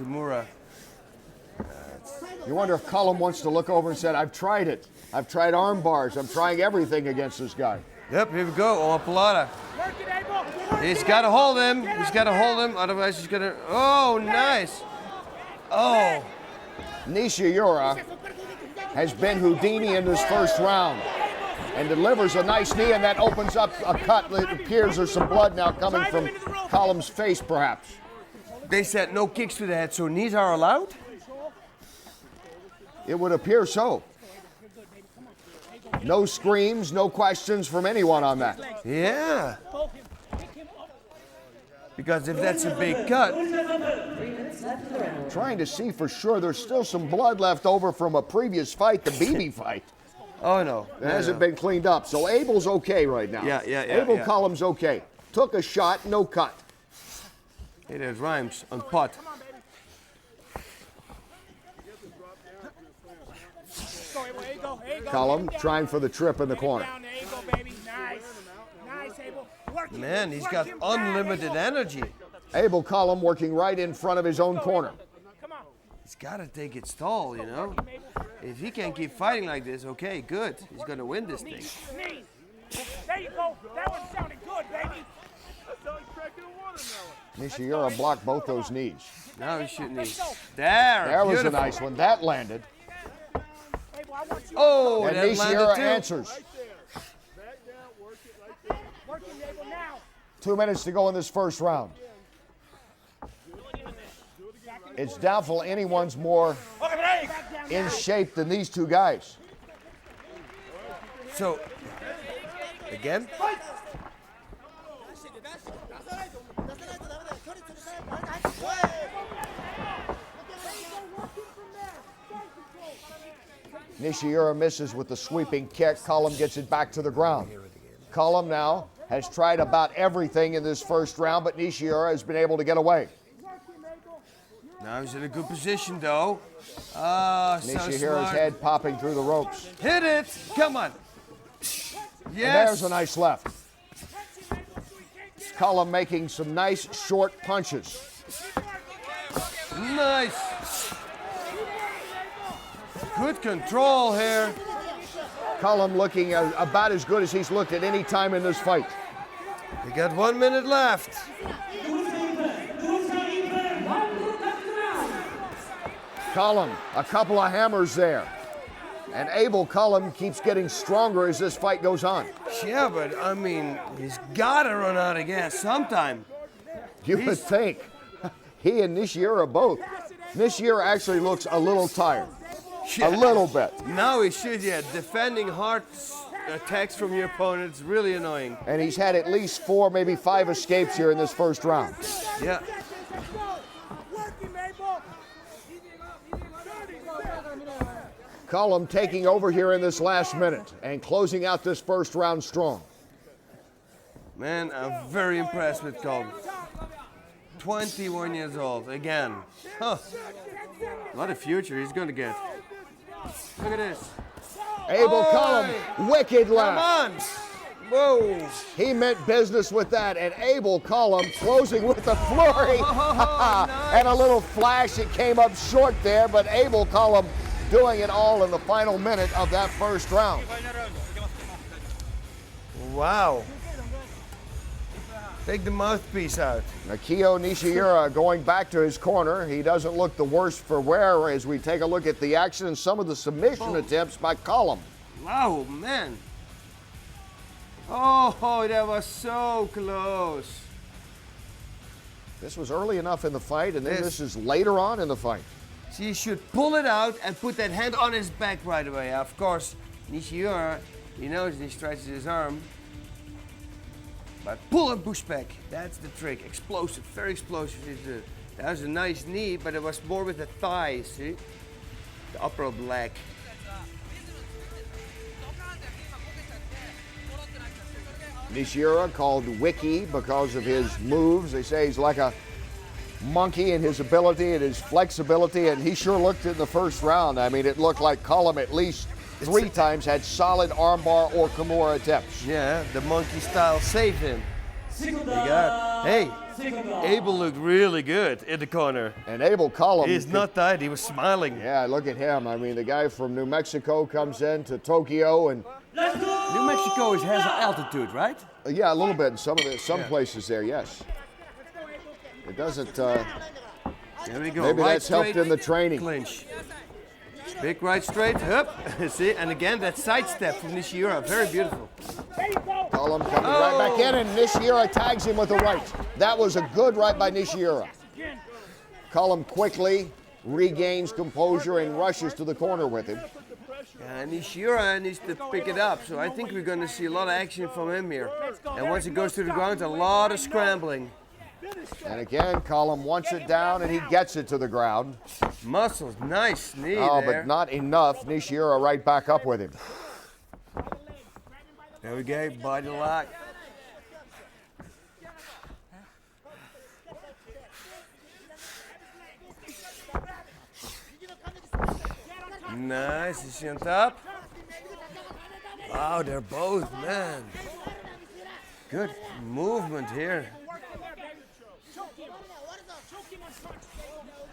Nakamura. You wonder if Cullum wants to look over and said, I've tried it. I've tried arm bars. I'm trying everything against this guy. Yep, here we go. Oh, Pelada. He's got to hold him. He's got to hold him. Otherwise, he's going to. Oh, nice. Oh. Nishiura has been Houdini in this first round and delivers a nice knee, and that opens up a cut. It appears there's some blood now coming from Cullum's face, perhaps. They said no kicks to the head, so knees are allowed? It would appear so. No screams, no questions from anyone on that. Yeah. Because if that's a big cut. Trying to see for sure. There's still some blood left over from a previous fight, the BB fight. Oh, no. It hasn't been cleaned up. So Abel's okay right now. Yeah. Abel Cullum's okay. Took a shot, no cut. Hey, there's rhymes on pot. Cullum trying for the trip in the corner. Man, he's got unlimited energy. Abel Cullum working right in front of his own corner. He's got to take it stall, you know. If he can keep fighting like this, okay, good. He's going to win this thing. There you go. That one sounded good, baby. Nishiura blocked both those knees. Now he's shooting knees. There was a nice one. That landed. Oh, and that Nishiura landed answers. 2 minutes to go in this first round. It's doubtful anyone's more in shape than these two guys. So, again? Nishiura misses with the sweeping kick. Cullum gets it back to the ground. Cullum now has tried about everything in this first round, but Nishiura has been able to get away. Now he's in a good position, though. Ah, so Nishiura's smart. head popping through the ropes. Hit it! Come on. Yes. And there's a nice left. Cullum making some nice short punches. Nice. Good control here. Cullum looking about as good as he's looked at any time in this fight. We got 1 minute left. Cullum, a couple of hammers there. And Abel Cullum keeps getting stronger as this fight goes on. Yeah, but I mean, he's got to run out of gas sometime. You would think. He and Nishiura both. Nishiura actually looks a little tired. Yeah. A little bit. Now he should, yeah. Defending hard attacks from your opponent is really annoying. And he's had at least 4, maybe 5 escapes here in this first round. Yeah. Cullum taking over here in this last minute and closing out this first round strong. Man, I'm very impressed with Cullum. 21 years old, again. Huh. What a future he's going to get. Look at this. Abel Cullum, wicked left. Come on. Whoa. He meant business with that, and Abel Cullum closing with a flurry. Nice. And a little flash, it came up short there, but Abel Cullum doing it all in the final minute of that first round. Wow. Take the mouthpiece out. Akiyo Nishiura going back to his corner. He doesn't look the worse for wear as we take a look at the action and some of the submission attempts by Cullum. Wow, man. Oh, that was so close. This was early enough in the fight, and then this is later on in the fight. So you should pull it out and put that hand on his back right away. Of course, Nishiura, he knows and he stretches his arm. But pull and push back. That's the trick. Explosive, very explosive. That was a nice knee, but it was more with the thigh, see? The upper of the leg. Nishiura called Wiki because of his moves. They say he's like a monkey in his ability and his flexibility, and he sure looked it in the first round. I mean, it looked like Cullum at least 3 times had solid armbar or Kimura attempts. Yeah, the monkey style saved him. You got, hey, Abel looked really good in the corner. And Abel Cullum. He's not tired, he was smiling. Yeah, look at him. I mean, the guy from New Mexico comes in to Tokyo, and New Mexico has an altitude, right? yeah, a little bit in some places there. Yes. It doesn't. There we go. Maybe right that's helped straight, in the training. Clinch. Big right straight, up. See, and again that side step from Nishiura, very beautiful. Cullum coming right back in, and Nishiura tags him with a right. That was a good right by Nishiura. Cullum quickly regains composure and rushes to the corner with him. And Nishiura needs to pick it up, so I think we're going to see a lot of action from him here. And once it goes to the ground, a lot of scrambling. And again, Cullum wants it down, and he gets it to the ground. Muscles, nice knee Oh, there. but not enough. Nishiura right back up with him. There we go, body lock. Nice, is she on top? Wow, they're both, man. Good movement here.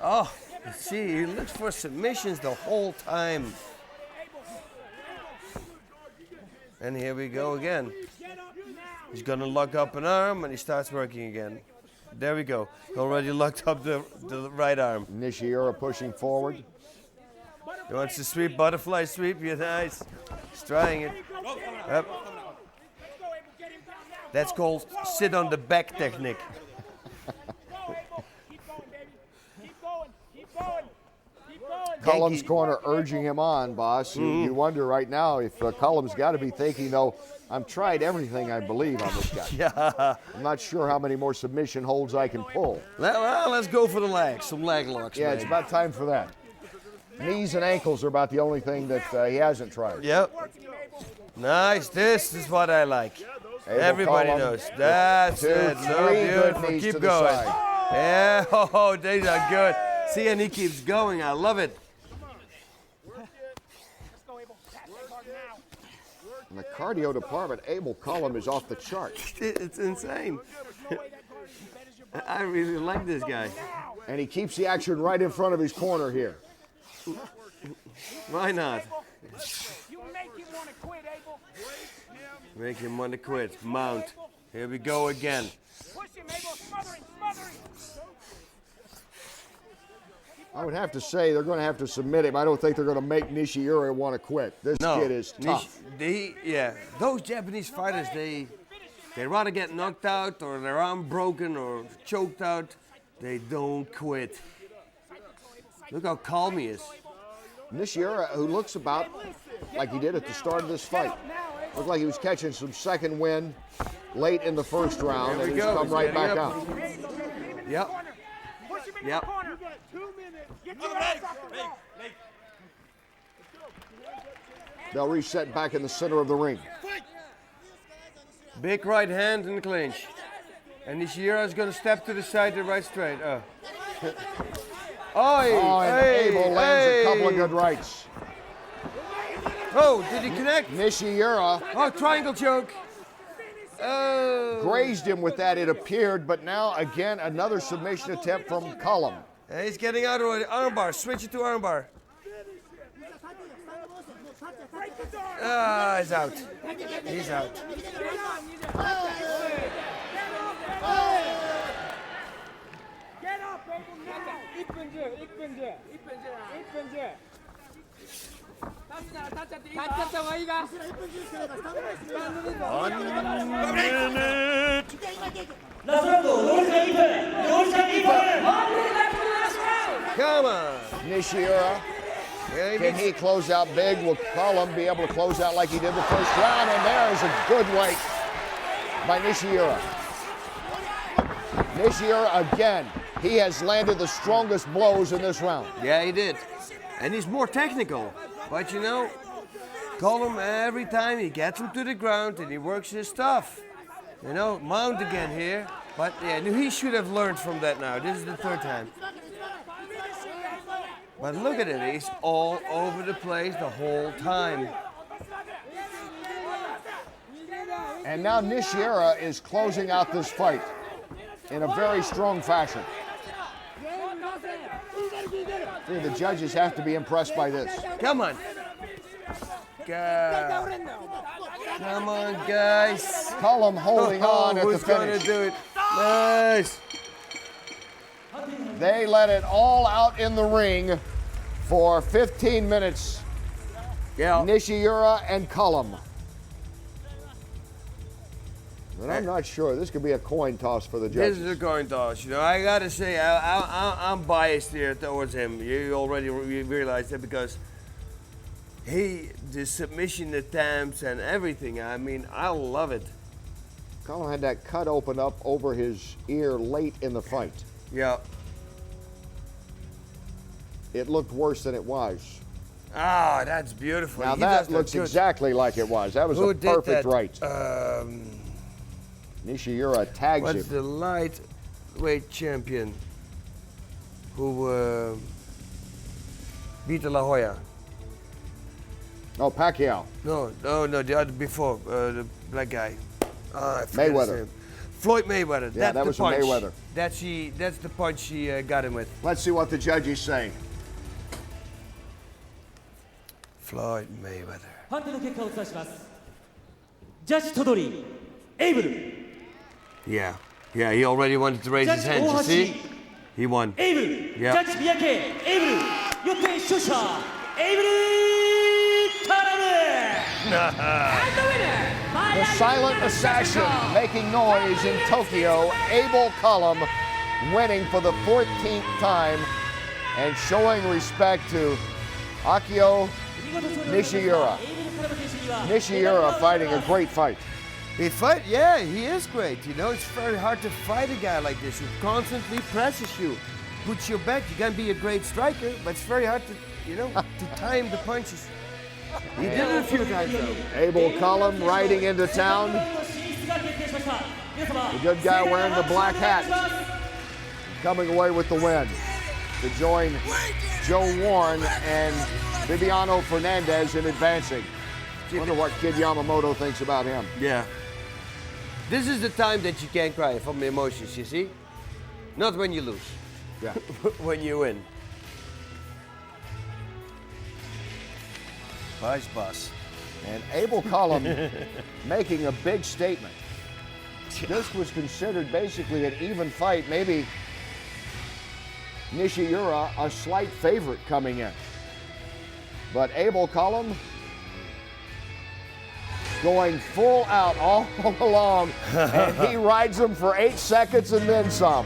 Oh, see, he looks for submissions the whole time. And here we go again. He's gonna lock up an arm and he starts working again. There we go. He already locked up the right arm. Nishiura pushing forward. He wants to sweep, butterfly sweep. Yeah, nice. He's trying it. Yep. That's called sit on the back technique. Cullum's corner urging him on, boss. You wonder right now if Cullum's got to be thinking, though, I've tried everything I believe on this guy. Yeah. I'm not sure how many more submission holds I can pull. Well, let's go for the legs. Some leg locks. Yeah, man. it's about time for that. Knees and ankles are about the only thing that he hasn't tried. Yep. Nice. This is what I like. Abel Everybody Cullum. knows. That's Two, it. No, three good beautiful. knees Keep to the going. side. Yeah. Oh, these are good. See, and he keeps going. I love it. In the cardio department, Abel Cullum is off the chart. It's insane. I really like this guy. And he keeps the action right in front of his corner here. Why not? You make him want to quit, Abel. Make him want to quit. Mount. Here we go again. Push him, Abel. Smothering, smothering. I would have to say they're going to have to submit him. I don't think they're going to make Nishiura want to quit. This kid is tough. Those Japanese fighters, they rather get knocked out or their arm broken or choked out. They don't quit. Look how calm he is. Nishiura, who looks about like he did at the start of this fight. Looked like he was catching some second wind late in the first round, and he's come right back out. Yep. Push him in Yep. the corner. Get your ass off the wall. They'll reset back in the center of the ring. Big right hand in the clinch. And Nishiura is going to step to the side, the right straight. Oh, And Abel lands a couple of good rights. Oh, did he connect? Nishiura Oh, triangle choke. Oh. grazed him with that, it appeared, but now again another submission attempt from Cullum. And he's getting out of the armbar. Switch it to armbar. Ah, he's out. He's out. Get up, Abel, now. Ik ben ze. ラストラウンド残り時間1分残り時間2分 Come on. Nishiura, can he close out big? Will Cullum be able to close out like he did the first round? And there is a good right by Nishiura. Nishiura again, he has landed the strongest blows in this round. Yeah, he did. And he's more technical. But you know, Cullum, every time he gets him to the ground and he works his stuff. You know, mount again here. But yeah, he should have learned from that now. This is the third time. But look at it, he's all over the place the whole time. And now Nishiura is closing out this fight. in a very strong fashion. The judges have to be impressed by this. Come on. God. Come on, guys. Cullum holding on at the Who's gonna finish. do it? Nice. They let it all out in the ring for 15 minutes. Yeah. Nishiura and Cullum. But I'm not sure. This could be a coin toss for the This judges. is a coin toss. You know, I gotta say, I'm biased here towards him. You already realized that because the submission attempts and everything. I mean, I love it. Cullum had that cut open up over his ear late in the fight. Yeah. It looked worse than it was. Ah, that's beautiful. Now He that does looks good. exactly like it was. That was Who a did perfect that? right. Nishiura tags What's him. the lightweight champion who beat La Hoya? Oh, Pacquiao. No, the other before, the black guy. I forget his Mayweather. name. Floyd Mayweather. Yeah, That's that the was punch. Mayweather. That's the punch she got him with. Let's see what the judges say. Floyd Mayweather. 判定の結果をお伝えします。ジャッジトドリー、エイブル、 Yeah, he already wanted to raise his Judge hand. You see? Ohashi. He won. エイブル、 Yeah. ジャッジ三宅、エイブル、よって勝者、エイブルカラム。 The silent assassin making noise in Tokyo, Abel Cullum winning for the 14th time and showing respect to Akiyo Nishiura. Nishiura fighting a great fight. He fight? Yeah, he is great. You know, it's very hard to fight a guy like this who constantly presses you, puts your back. You can be a great striker, but it's very hard to, to time the punches. He did it a few times though. Abel Cullum riding into town. The good guy wearing the black hat. Coming away with the win to join Joe Warren and Viviano Fernandez in advancing. Wonder what Kid Yamamoto thinks about him. Yeah. This is the time that you can't cry from the emotions, you see? Not when you lose. Yeah. When you win. Boss. And Abel Cullum making a big statement. This was considered basically an even fight, maybe Nishiura a slight favorite coming in. But Abel Cullum going full out all along, and he rides him for 8 seconds and then some.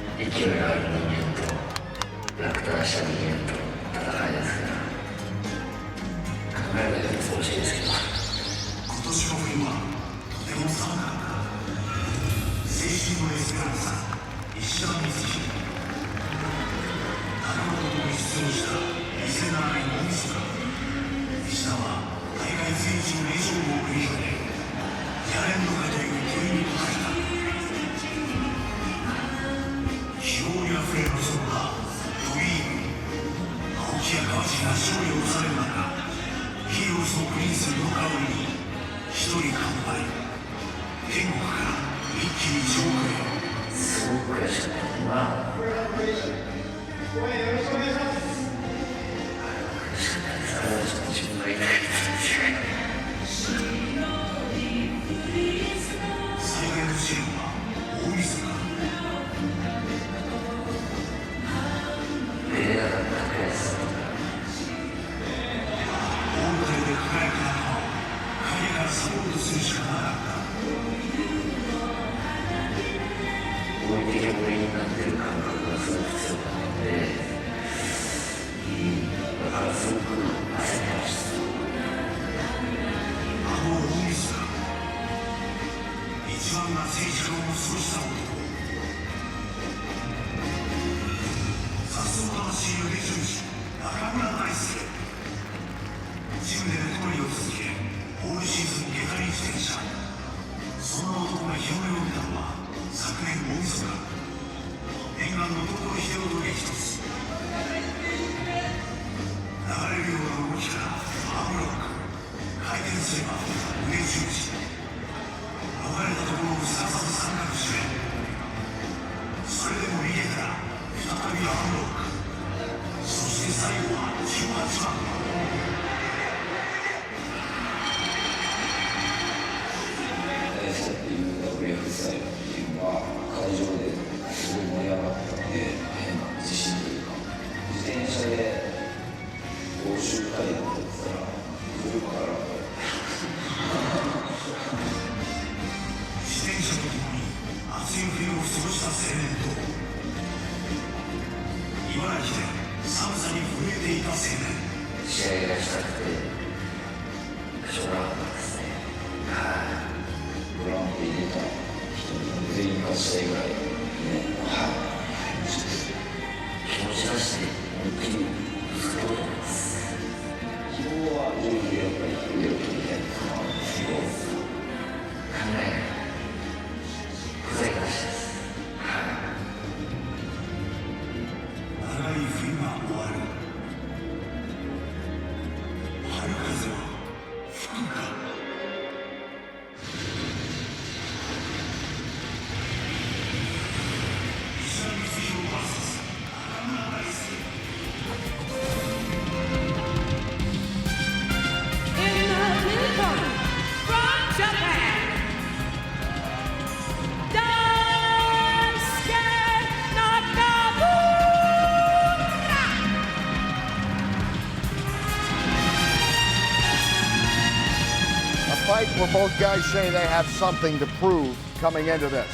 Where both guys say they have something to prove coming into this.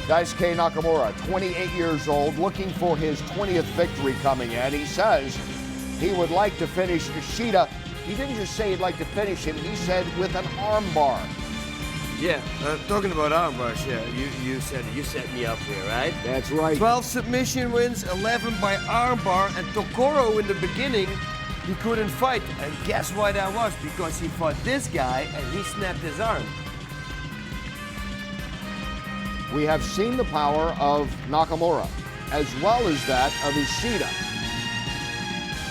Daisuke Nakamura, 28 years old, looking for his 20th victory coming in. He says he would like to finish Ishida. He didn't just say he'd like to finish him, he said with an armbar. Yeah, talking about arm bars, yeah, you set me up here, right? That's right. 12 submission wins, 11 by arm bar, and Tokoro in the beginning, he couldn't fight. And guess why that was? Because he fought this guy and he snapped his arm. We have seen the power of Nakamura, as well as that of Ishida,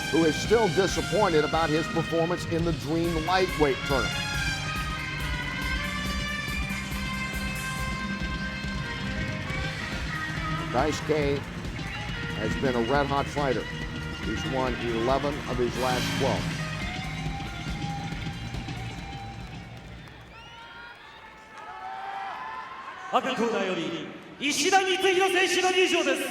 who is still disappointed about his performance in the Dream Lightweight tournament. Daisuke has been a red-hot fighter. He's won 11 of his last 12.赤コーナーより石田光弘選手の入場です。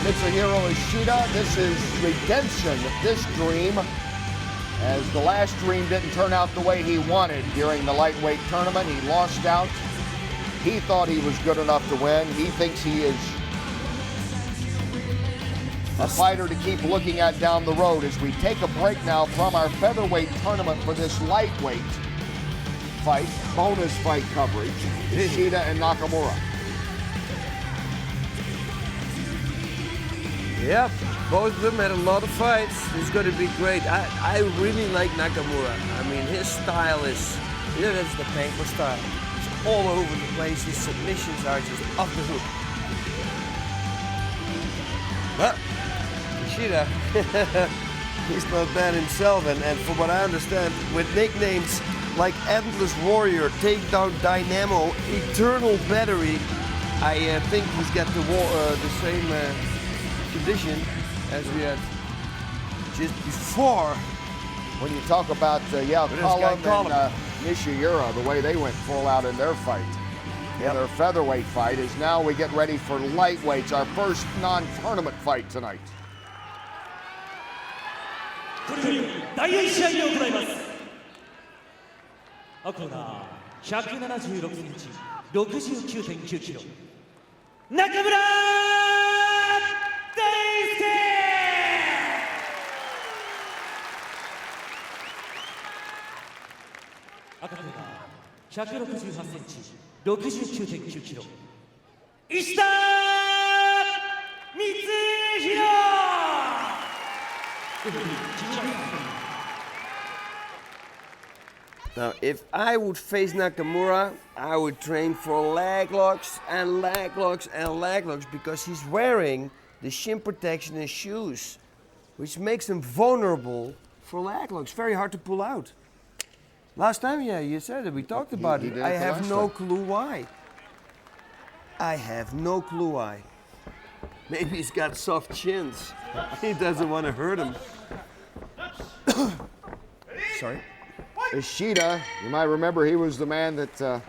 Mitsuhiro Ishida, this is redemption, this dream, as the last dream didn't turn out the way he wanted during the lightweight tournament. He lost out. He thought he was good enough to win. He thinks he is a fighter to keep looking at down the road as we take a break now from our featherweight tournament for this lightweight fight, bonus fight coverage, Ishida and Nakamura. Yep, both of them had a lot of fights. It's going to be great. I really like Nakamura. I mean, his style is, that's the painful style. It's all over the place. His submissions are just off the hook. But Ishida, he's not bad himself. And from what I understand, with nicknames like Endless Warrior, Takedown Dynamo, Eternal Battery, I think he's got the same condition as we had just before. When you talk about, Cullum and Nishiura, the way they went full out in their fight, in their featherweight fight, is now we get ready for lightweights, our first non-tournament fight tonight. これより第4試合を行います。コーナー176センチ、69.9キロ。中村 赤コーナー168センチ、69.9キロ。石田光弘。Now, if I would face Nakamura, I would train for leg locks and leg locks and leg locks because he's wearing the shin protection and shoes, which makes him vulnerable for leg locks. Very hard to pull out. Last time, yeah, you said it. We talked about it. I have no clue why. I have no clue why. Maybe he's got soft chins. He doesn't want to hurt him. Sorry. Ishida, you might remember he was the man that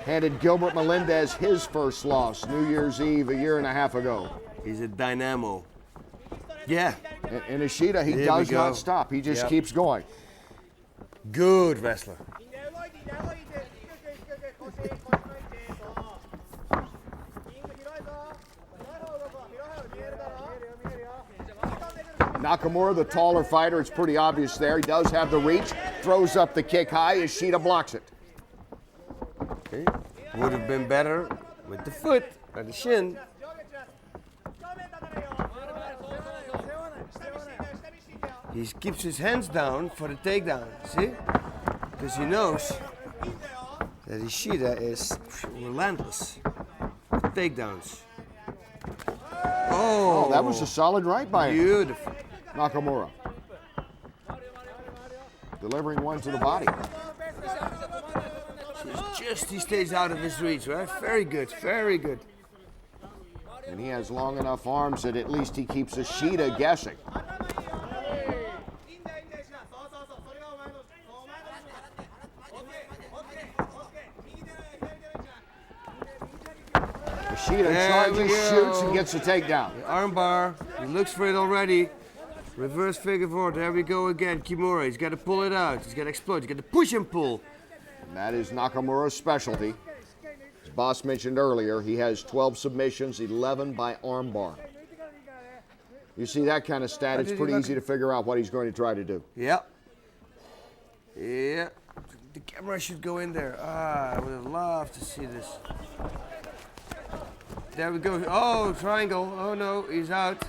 handed Gilbert Melendez his first loss New Year's Eve a year and a half ago. He's a dynamo. Yeah. And Ishida, he does not stop. He just keeps going. Good wrestler. Nakamura, the taller fighter, it's pretty obvious there. He does have the reach, throws up the kick high. Ishida blocks it. Okay. Would have been better with the foot or the shin. He keeps his hands down for the takedown, see? Because he knows that Ishida is relentless with takedowns. Oh, that was a solid right by him. Beautiful. Nakamura. Delivering one to the body. He stays out of his reach, right? Very good, very good. And he has long enough arms that at least he keeps Ishida guessing. Ishida charges, shoots, and gets a takedown. The armbar, he looks for it already. Reverse figure four, there we go again. Kimura, he's got to pull it out. He's got to explode, he's got to push and pull. And that is Nakamura's specialty. As Boss mentioned earlier, he has 12 submissions, 11 by armbar. You see that kind of stat, it's pretty easy to figure out what he's going to try to do. Yep. Yeah. The camera should go in there. I would have loved to see this. There we go. Oh, triangle. Oh no, he's out.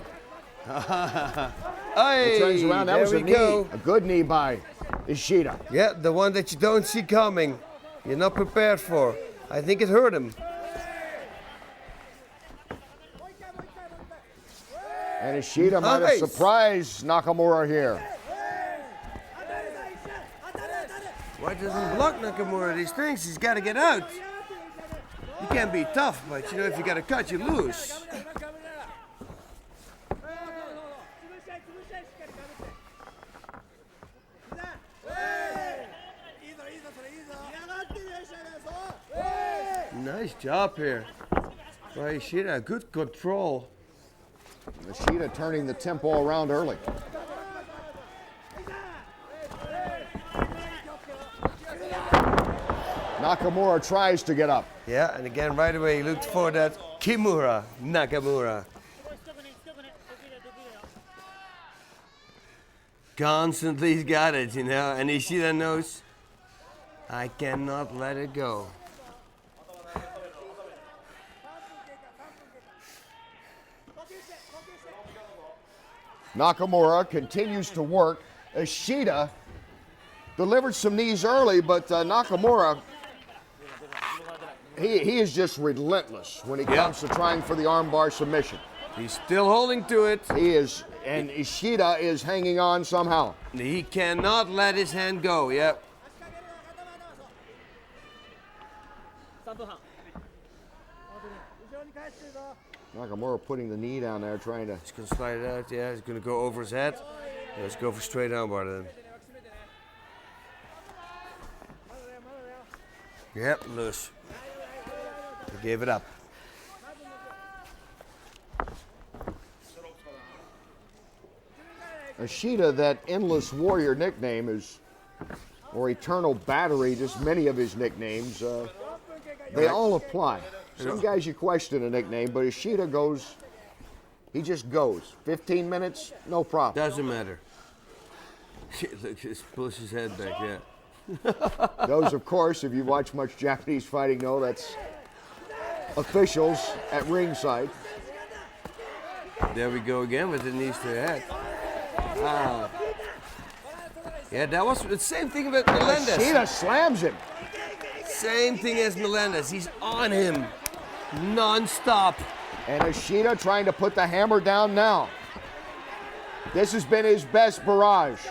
Hey, he turns around. That was a knee, a good knee by Ishida. Yeah, the one that you don't see coming. You're not prepared for. I think it hurt him. And Ishida might have surprised Nakamura here. Why doesn't he block Nakamura these things? He's got to get out. You can't be tough, but you know, if you got a cut, you lose. Nice job here by Ishida. Good control. Ishida turning the tempo around early. Nakamura tries to get up. Yeah, and again, right away, he looked for that Kimura, Nakamura. Constantly he's got it, you know, and Ishida knows, I cannot let it go. Nakamura continues to work. Ishida delivered some knees early, but Nakamura, he is just relentless when it comes to trying for the armbar submission. He's still holding to it. He is, and Ishida is hanging on somehow. He cannot let his hand go, yep. Nakamura putting the knee down there, trying to... He's going to slide it out, yeah. He's going to go over his head. Yeah, let's go for straight armbar then. Yep, loose. He gave it up. Ishida, that Endless Warrior nickname is, or Eternal Battery, just many of his nicknames, they all apply. Some guys you question a nickname, but Ishida goes, he just goes. 15 minutes, no problem. Doesn't matter. Look, just pulls his head back, yeah. Those, of course, if you watch much Japanese fighting, know that's officials at ringside. There we go again with the knees to the head. Wow. Yeah, that was the same thing with Melendez. Ishida slams him. Same thing as Melendez. He's on him non-stop. And Ishida trying to put the hammer down now. This has been his best barrage.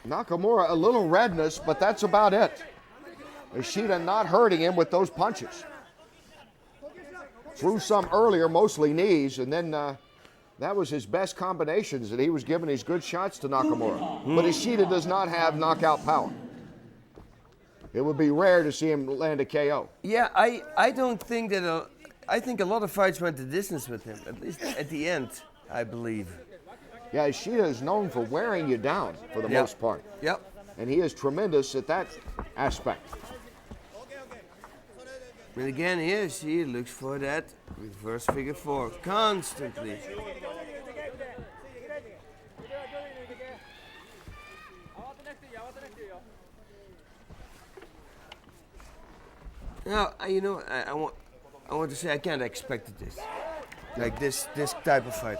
Nakamura, a little redness, but that's about it. Ishida not hurting him with those punches. Threw some earlier, mostly knees, and then that was his best combinations that he was giving these good shots to Nakamura. But Ishida does not have knockout power. It would be rare to see him land a KO. Yeah, I don't think that... I think a lot of fights went the distance with him, at least at the end, I believe. Yeah, Ishida is known for wearing you down for the most part. Yep. And he is tremendous at that aspect. And again, here she looks for that reverse figure four constantly. Now, I want to say I can't expect this, like this type of fight.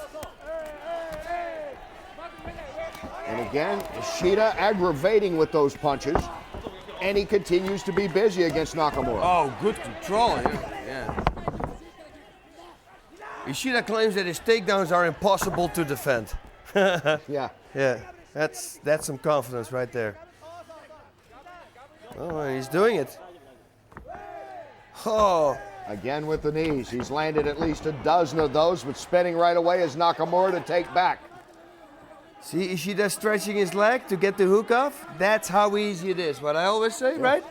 And again, Ishida aggravating with those punches, and he continues to be busy against Nakamura. Oh, good control here. Yeah. Ishida claims that his takedowns are impossible to defend. Yeah. Yeah, that's some confidence right there. Oh, and he's doing it. Oh. Again with the knees. He's landed at least a dozen of those, but spinning right away is Nakamura to take back. See Ishida stretching his leg to get the hook off? That's how easy it is. What I always say, right?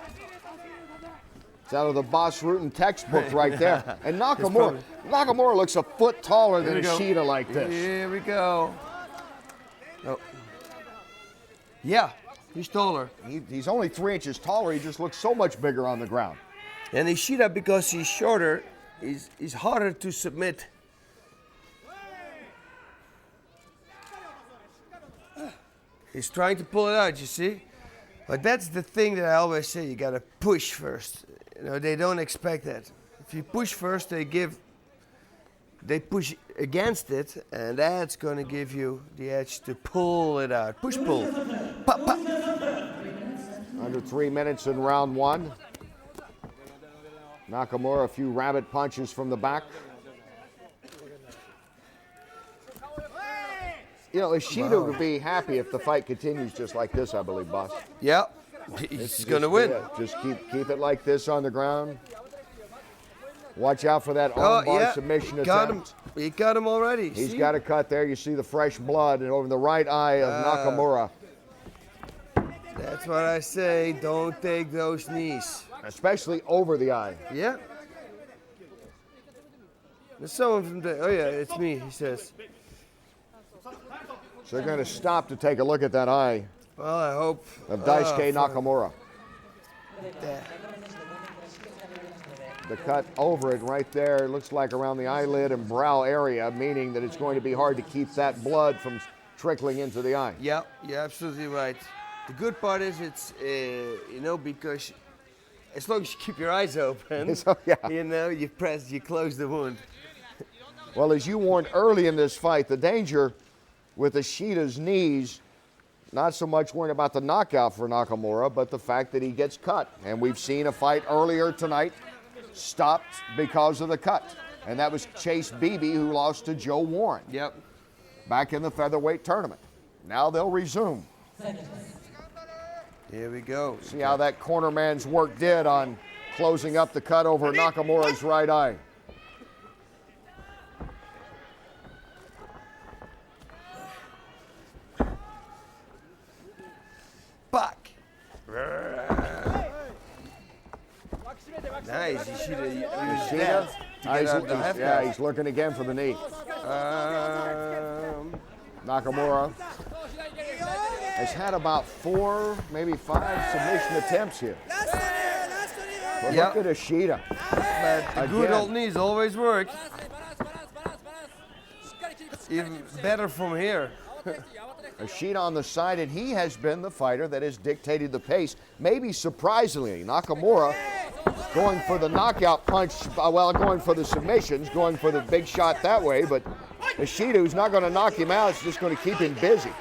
It's out of the Boss Rutan textbook right there. And Nakamura looks a foot taller than Ishida like this. Here we go. Oh. Yeah, he's taller. He's only 3 inches taller. He just looks so much bigger on the ground. And Ishida, because he's shorter, is harder to submit. He's trying to pull it out, you see? But that's the thing that I always say, you gotta push first. You know, they don't expect that. If you push first, they push against it, and that's gonna give you the edge to pull it out. Push, pull. Pop, pop. Under 3 minutes in round one. Nakamura, a few rabbit punches from the back. You know, Ishida would be happy if the fight continues just like this, I believe, boss. Yeah, he's gonna win. Yeah, just keep it like this on the ground. Watch out for that armbar submission attempt. He got him already. He's got a cut there. You see the fresh blood and over the right eye of Nakamura. That's what I say. Don't take those knees. Especially over the eye. Yeah. There's someone from the... Oh, yeah, it's me, he says. So they're going to stop to take a look at that eye. Well, I hope... Of Daisuke Nakamura. The cut over it right there looks like around the eyelid and brow area, meaning that it's going to be hard to keep that blood from trickling into the eye. Yeah, you're absolutely right. The good part is it's, you know, because as long as you keep your eyes open, So, yeah. you know, you close the wound. Well, as you warned early in this fight, the danger with Ishida's knees, not so much worrying about the knockout for Nakamura, but the fact that he gets cut. And we've seen a fight earlier tonight stopped because of the cut. And that was Chase Beebe, who lost to Joe Warren. Yep. Back in the featherweight tournament. Now they'll resume. Here we go. See how that corner man's work did on closing up the cut over Nakamura's right eye. Back. Nice. You should have used that. He's looking again for the knee. Nakamura has had about 4, maybe 5 submission attempts here. But look at Ishida. But the good old knees always work. Even better from here. Ishida on the side, and he has been the fighter that has dictated the pace. Maybe surprisingly, Nakamura going for the knockout punch, well, going for the submissions, going for the big shot that way, but Ishida, who's not going to knock him out, is just going to keep him busy.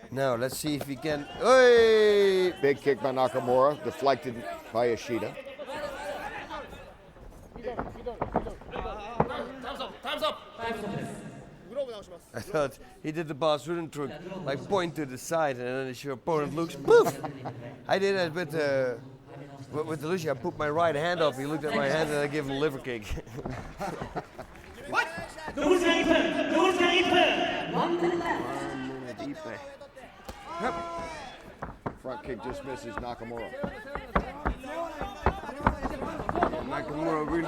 Now, let's see if we can... Hey! Big kick by Nakamura, deflected by Ishida. I thought he did the boss wooden trick, like point to the side, and then if your opponent looks, poof! I did that with the Lucia. I put my right hand up, he looked at my hand, and I gave him a liver kick. What? Nobody's gonna eat him. Nobody's gonna eat him. 1 minute eat. Yep. Front kick just misses Nakamura. Nakamura really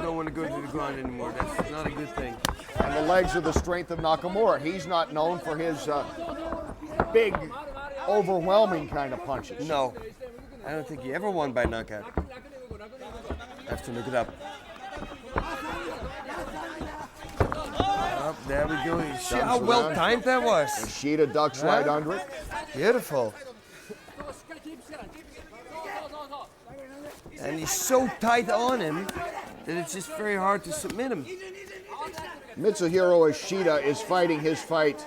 don't want to go to the ground anymore. That's not a good thing. And the legs are the strength of Nakamura. He's not known for his big, overwhelming kind of punches. No, I don't think he ever won by knockout. I have to look it up. Oh, there we go. See how well timed that was. Ishida ducks right under it. Beautiful. And he's so tight on him that it's just very hard to submit him. Mitsuhiro Ishida is fighting his fight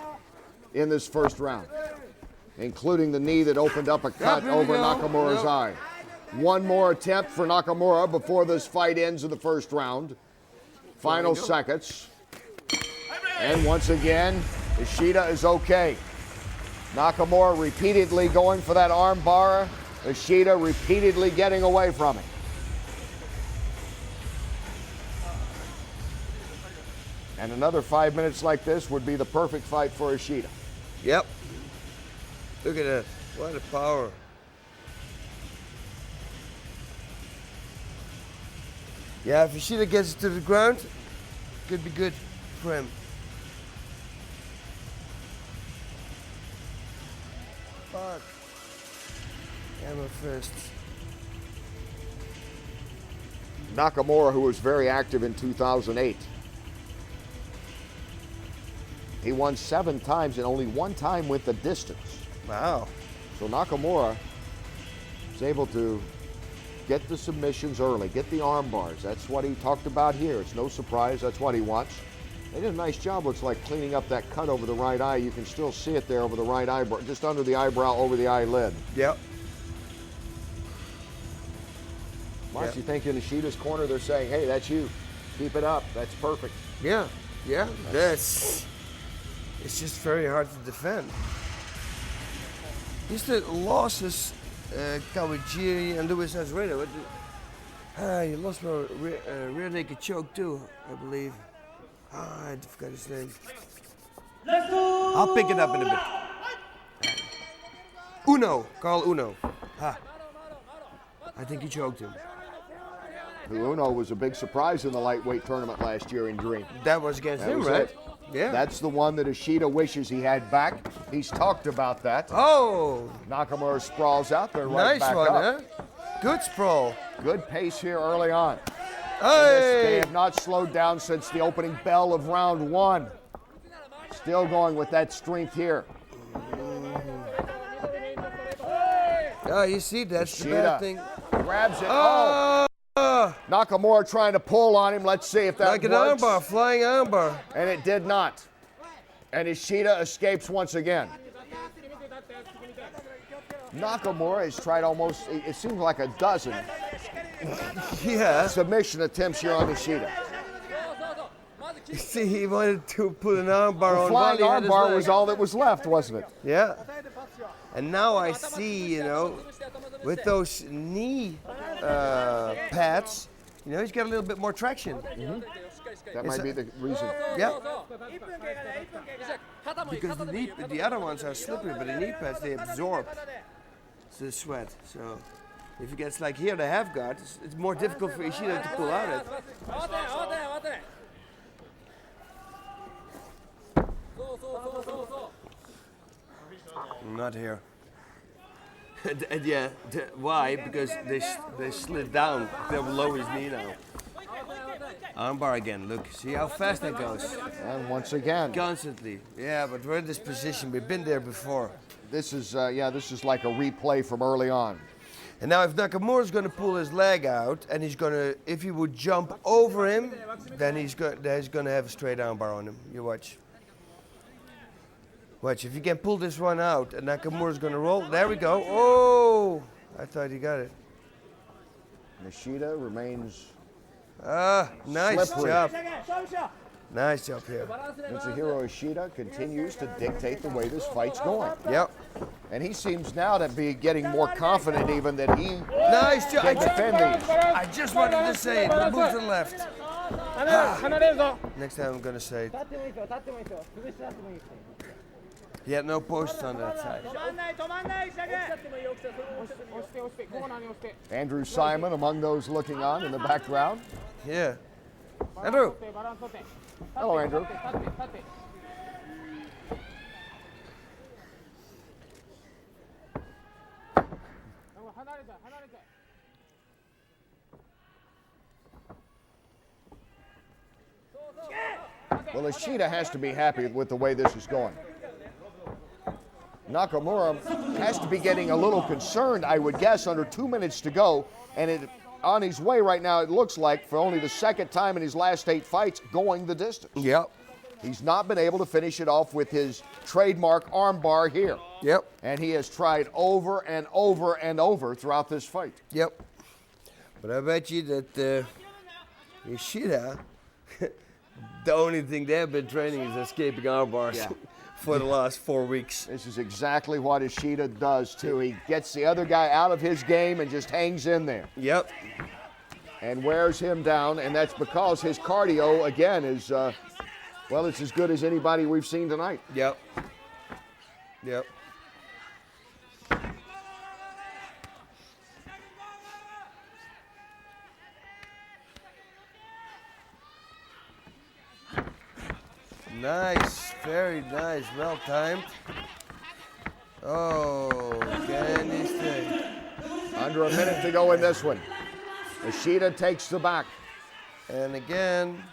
in this first round, including the knee that opened up a cut over Nakamura's eye. One more attempt for Nakamura before this fight ends in the first round. Final seconds. And once again, Ishida is okay. Nakamura repeatedly going for that arm bar. Ishida repeatedly getting away from it. And another 5 minutes like this would be the perfect fight for Ishida. Yep. Look at that. What a power. Yeah, if Ishida gets it to the ground, could be good for him. Fuck. Hammer fist. Nakamura, who was very active in 2008. He won 7 times and only 1 time went the distance. Wow. So Nakamura is able to get the submissions early, get the arm bars. That's what he talked about here. It's no surprise. That's what he wants. They did a nice job, looks like, cleaning up that cut over the right eye. You can still see it there over the right eyebrow, just under the eyebrow, over the eyelid. Yep. Mark, you think in Ishida's corner they're saying, hey, that's you. Keep it up. That's perfect. Yeah. Yeah. It's just very hard to defend. Just the losses, Kawajiri and Luis Azareno. He lost a rear naked choke too, I believe. I forgot his name. I'll pick it up in a bit. Carl Uno. I think he choked him. Uno was a big surprise in the lightweight tournament last year in Dream. That was against him, was right? it. Yeah. That's the one that Ishida wishes he had back. He's talked about that. Oh! Nakamura sprawls out there right Nice back one, up. huh? Good sprawl. Good pace here early on. Hey! They have not slowed down since the opening bell of round 1. Still going with that strength here. Oh, you see, that's the Ishida bad thing. grabs it. Oh! Nakamura trying to pull on him. Let's see if that like works. Like an armbar, flying armbar. And it did not. And Ishida escapes once again. Nakamura has tried almost, it seems like a dozen submission attempts here on Ishida. You see, he wanted to put an armbar on. The flying armbar was all that was left, wasn't it? Yeah. And now I see, with those knee pads, he's got a little bit more traction. Mm-hmm. That might be the reason. Yeah. Because the other ones are slippery, but the knee pads, they absorb the sweat. So if it gets like here, the half guard, it's more difficult for Ishida to pull out it. Not here. And yeah, why? Because they slid down. They're below his knee now. Armbar again. Look, see how fast that goes. And once again, Constantly. Yeah, but we're in this position. We've been there before. this is like a replay from early on. And now if Nakamura's going to pull his leg out, and he's going to, if he would jump over him, then he's going to have a straight armbar on him. You watch. Watch, if you can pull this one out, and Nakamura's going to roll. There we go. Oh, I thought he got it. Ishida remains Nice slippery. job. Nice job here. Mitsuhiro Ishida continues to dictate the way this fight's going. Yep. And he seems now to be getting more confident even that he Nice job. can defend these. I just wanted to say it. Move to the left. Next time I'm going to say it. He had no posts on that side. Andrew Simon among those looking on in the background. Yeah. Andrew. Hello, Andrew. Well, Ishida has to be happy with the way this is going. Nakamura has to be getting a little concerned, I would guess, under 2 minutes to go. And on his way right now, it looks like, for only the second time in his last 8 fights, going the distance. Yep. He's not been able to finish it off with his trademark armbar here. Yep. And he has tried over and over and over throughout this fight. Yep. But I bet you that Ishida, the only thing they've been training is escaping armbars for the last 4 weeks. This is exactly what Ishida does, too. He gets the other guy out of his game and just hangs in there. Yep. And wears him down, and that's because his cardio, again, is, well, it's as good as anybody we've seen tonight. Yep. Yep. Nice, very nice, well timed. Oh, can he stay? Under a minute to go in this one. Ishida takes the back. And again,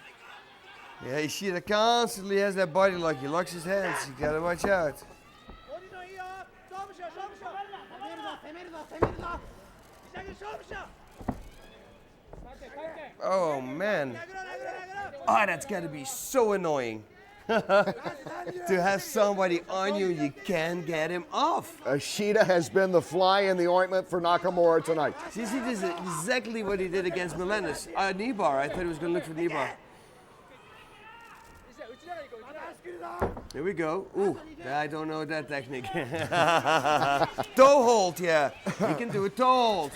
yeah, Ishida constantly has that body lock. He locks his hands. You gotta watch out. Oh man. Oh, that's gotta be so annoying. To have somebody on you, you can't get him off. Ishida has been the fly in the ointment for Nakamura tonight. See, this is exactly what he did against Milenis. Knee bar. I thought he was gonna look for knee bar. Here we go. Ooh, I don't know that technique. Toe hold, yeah. He can do a toe hold.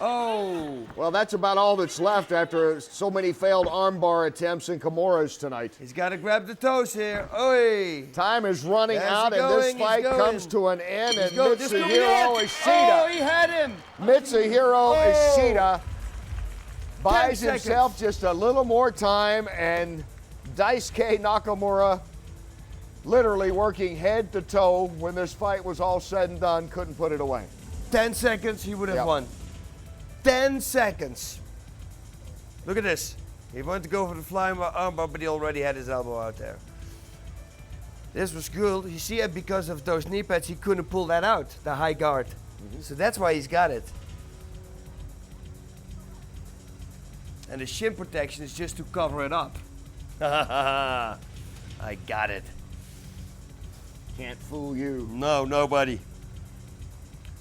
Oh. Well, that's about all that's left after so many failed armbar attempts in Kimura's tonight. He's got to grab the toes here. Oi. Time is running out, and this fight comes to an end, and Mitsuhiro Ishida. Oh, he had him. Mitsuhiro Ishida buys himself just a little more time, and Daisuke Nakamura, literally working head to toe when this fight was all said and done, couldn't put it away. 10 seconds, he would have won. 10 seconds. Look at this. He wanted to go for the flying armbar, but he already had his elbow out there. This was good. You see it because of those knee pads, he couldn't pull that out, the high guard. So that's why he's got it. And the shin protection is just to cover it up. I got it. Can't fool you. No, nobody.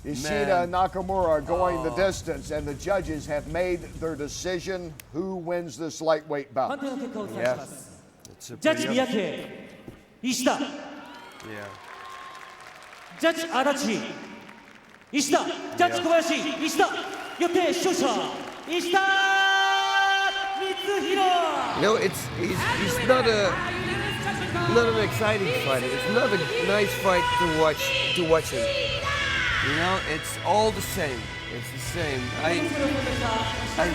Ishida and Nakamura going the distance, and the judges have made their decision who wins this lightweight bout. Yeah. It's a Judge pretty Miyake, Ishida. Yeah. Judge Adachi, Ishida. Judge Kobayashi, Ishida. Yote Shosha, Ishida Mitsuhiro. You know, he's not an exciting fighter. It's not a nice fight to watch him. You know, it's all the same. It's the same. I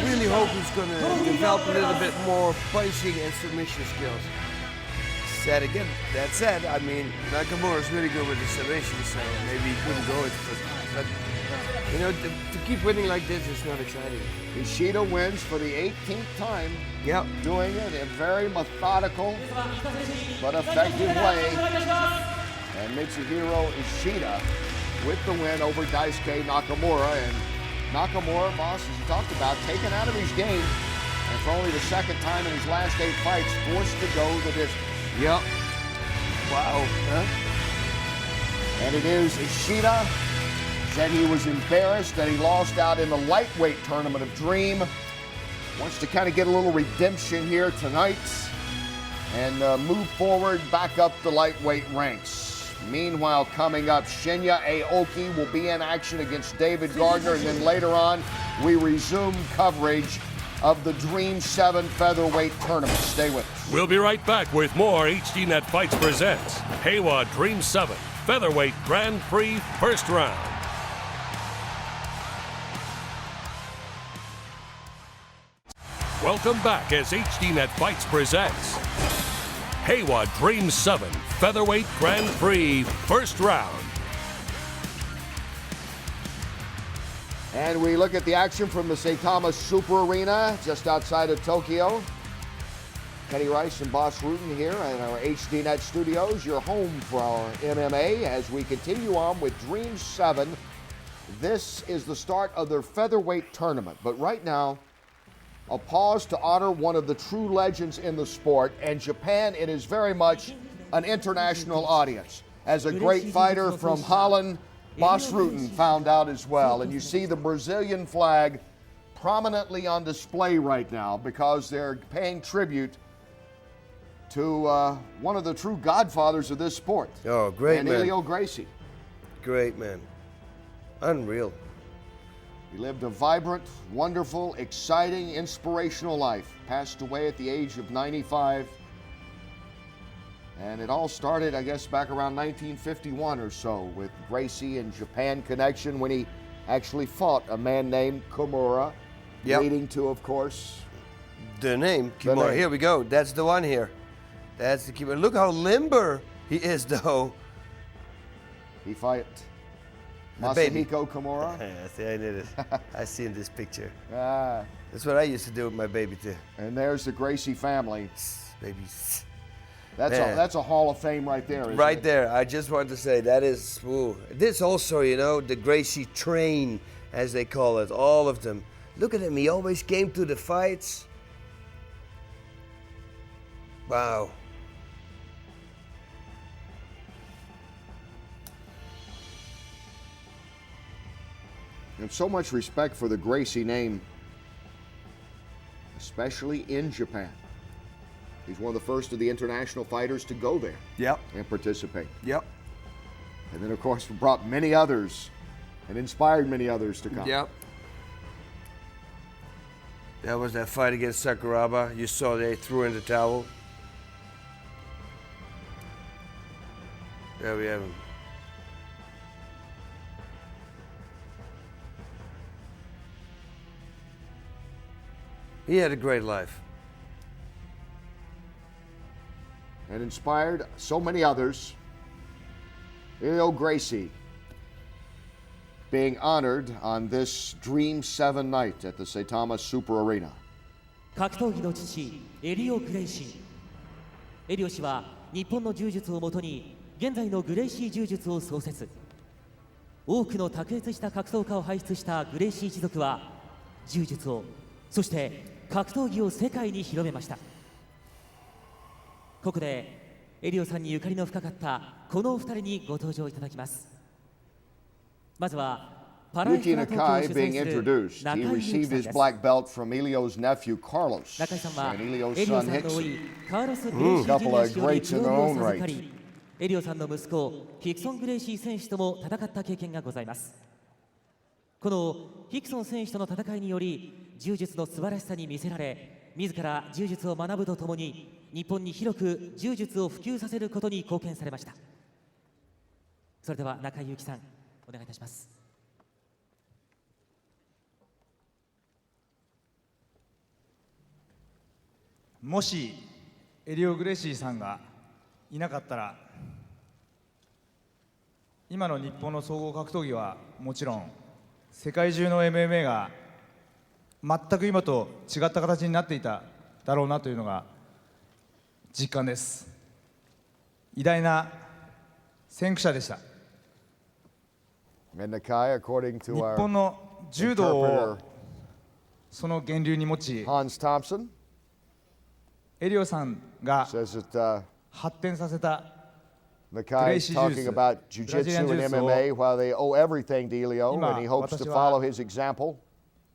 really hope he's going to develop a little bit more punching and submission skills. Said again, that said, I mean, Nakamura is really good with the submission, so maybe he couldn't go it, but But, you know, to keep winning like this is not exciting. Ishida wins for the 18th time. Yep. Doing it in a very methodical but effective way. And Mitsuhiro Ishida with the win over Daisuke Nakamura. And Nakamura, boss, as you talked about, taken out of his game. And for only the second time in his last 8 fights, forced to go the distance. Yep. Wow. Huh? And it is Ishida. Said he was embarrassed that he lost out in the lightweight tournament of Dream. Wants to kind of get a little redemption here tonight and move forward back up the lightweight ranks. Meanwhile, coming up, Shinya Aoki will be in action against David Gardner, and then later on, we resume coverage of the Dream 7 featherweight tournament. Stay with us. We'll be right back with more HDNet Fights presents Heiwa Dream 7 Featherweight Grand Prix First Round. Welcome back as HDNet Fights presents Heiwa Dream 7 Featherweight Grand Prix First Round. And we look at the action from the Saitama Super Arena just outside of Tokyo. Kenny Rice and Boss Rutan here in our HDNet studios, your home for our MMA as we continue on with Dream 7. This is the start of their featherweight tournament, but right now, a pause to honor one of the true legends in the sport, and Japan, it is very much an international audience. As a great fighter from Holland, Boss Rutan found out as well. And you see the Brazilian flag prominently on display right now because they're paying tribute to one of the true godfathers of this sport. Oh, great man. Helio Gracie. Great man. Unreal. He lived a vibrant, wonderful, exciting, inspirational life. Passed away at the age of 95. And it all started, I guess, back around 1951 or so with Gracie and Japan connection when he actually fought a man named Kimura, leading to, of course, the name Kimura. Here we go. That's the one here. That's the Kimura. Look how limber he is, though. He fought baby. Masahiko Kimura. Yeah, see, I did it. I see in this picture. Ah. That's what I used to do with my baby, too. And there's the Gracie family. Babies. That's a Hall of Fame right there, isn't right it? there. I just want to say that is, ooh. This also, you know, the Gracie train, as they call it, all of them. Look at him. He always came to the fights. Wow. And so much respect for the Gracie name, especially in Japan. He's one of the first of the international fighters to go there and participate. Yep. And then, of course, brought many others and inspired many others to come. Yep. That was that fight against Sakuraba. You saw they threw in the towel. There we have him. He had a great life. And inspired so many others. Helio Gracie being honored on this Dream 7 night at the Saitama Super Arena. 格闘技の父エリオ・グレイシー。エリオ氏は日本の柔術をもとに現在のグレイシー柔術を創設。多くの卓越した格闘家を輩出したグレイシー一族は柔術を、そして格闘技を世界に広めました。ここでエリオさんにゆかりの深かったこのお二人にご登場いただきます。まずはパラエ Yuki ストラ東京 Nakai を主 being 催する introduced. 中 He 井祐 received 樹さん his です。 black belt from Helio's nephew Carlos 中井さんは and エ Helio's リオ son さんの多 Hickson. いカーロス・グレイシー・ジュニア氏より Couple of プロ greats in に their を own 授か right. り、エリオさんの息子ヒクソン・グレイシー選手とも戦った経験がございます。このヒクソン選手との戦いにより柔術の素晴らしさに魅せられ、自ら柔術を学ぶとともに日本に広く柔術を普及させることに貢献されました。それでは中井祐樹さん、お願いいたします。もしエリオ・グレイシーさんがいなかったら今の日本の総合格闘技はもちろん世界中の MMA が全く今と違った形になっていただろうなというのが実感です。偉大な先駆者でした。 And Nakai, according 日 to our 本の柔道 interpreter をその源流に持ち Hans Thompson, エリオさんが says that 発展させた Nakai is talking about jiu-jitsu and MMA while they owe everything to Elio, and he hopes to follow his example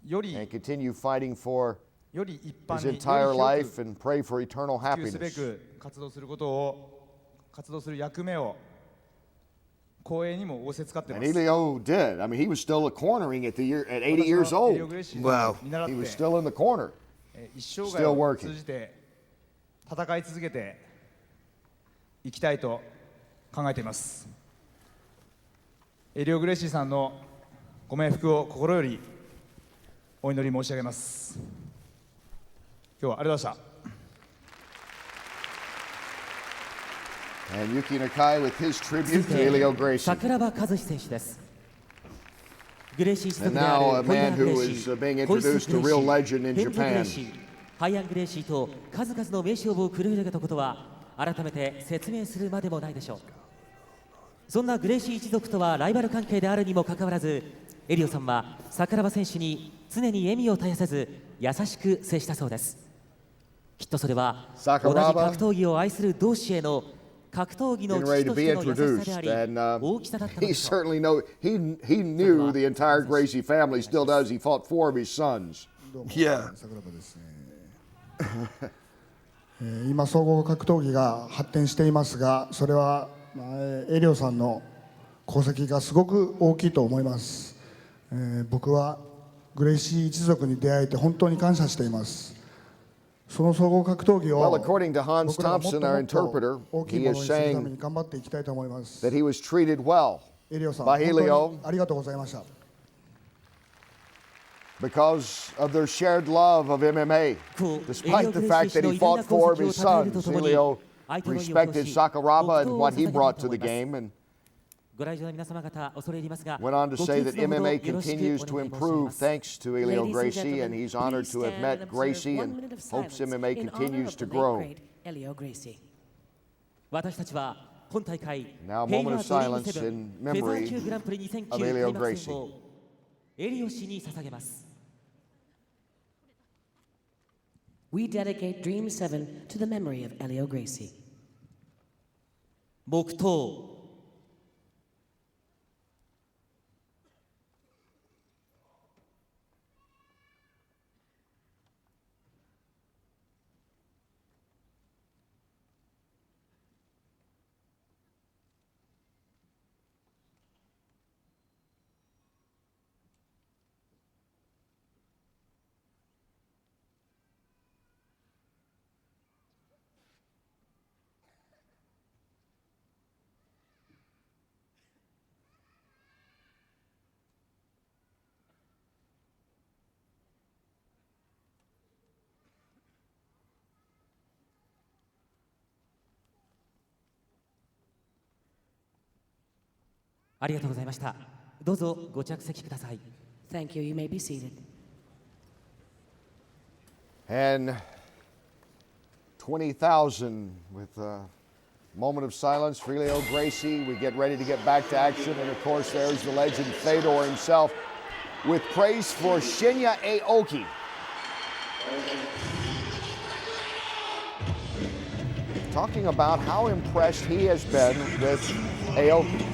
より and continue fighting for より一般 his により entire 広 life く and pray for eternal 普及すべ happiness. く活動することを活動する役目を光栄にも仰せつかっていま And す。 Elio did. I mean, he was still cornering at 80 years 私はエリオ old. グレイシー Wow. に習っ He was て still in the corner. 一生涯 still を working. 通じて戦い続けていきたいと考えています。エリオ・グレイシーさんのご冥福を心よりお祈り申し上げます。今日はありがとうございました。 And Yuki Nakai with his 続 tribute い to て Elio Gracie. 桜庭和志選手です。グレイシー一族 And であ now a るホイア man ン・グレイ who シ is ー、 being ホイス・グレイ introduced シ to real ー、 legend in ヘンド・グレイ Japan. シー、ハイアン・グレイシーと数々の名勝負を繰り広げたことは改めて説明するまでもないでしょう。そんなグレイシー一族とはライバル関係であるにもかかわらず、エリオさんは桜庭選手に常に笑みを絶やさず優しく接したそうです。きっとそれは同じ格闘技を愛する同志への格闘技の Getting 父 ready と to し be ての優しさ introduced, であり and 大きさだったの he でしょう。 certainly knew the entire Gracie family, still does. He fought 4 of his sons. Yeah. 桜庭ですね。今総合格闘技が発展していますが、それはエリオさんの功績がすごく大きいと思います。僕はグレイシー一族に出会えて本当に感謝しています。その総合格闘技を Well, according to Hans 僕らがもっと Thompson, も our っと interpreter, 大きい he もの is にするため saying に頑張っていきたいと思います that。he was treated well エリオさん、 by 本当 Helio にありがとうございました。 because of their shared love of MMA. こう Despite the fact that he fought 4 of his sons, Helio respected Sakuraba and what he brought to the game, and ご来場の皆様方恐れ入りますが、 went on to ご say 起 that 立のほど MMA よろしく continues お to 願い申し上げま improve す。 thanks to Elio Ladies and Gracie, and gentlemen, he's honored please to have stand met and observe Gracie 1 and minute of hopes silence MMA in honor continues of to the late grow. great Elio Gracie. 私たちは今大会 Now a ヘイ moment ワ of ードリーム silence 7 in フェザー memory 級グランプリ2009 of 開 Elio 幕 Gracie. 戦をエリオ氏に捧げます。 We dedicate Dream 7 to the memory of Elio Gracie. 黙祷。ありがとうございました。どうぞご着席ください。 Thank you. You may be seated. And 20,000 with a moment of silence for Elio Gracie. We get ready to get back to action. And of course, there's the legend Fedor himself with praise for Shinya Aoki. Talking about how impressed he has been with Aoki.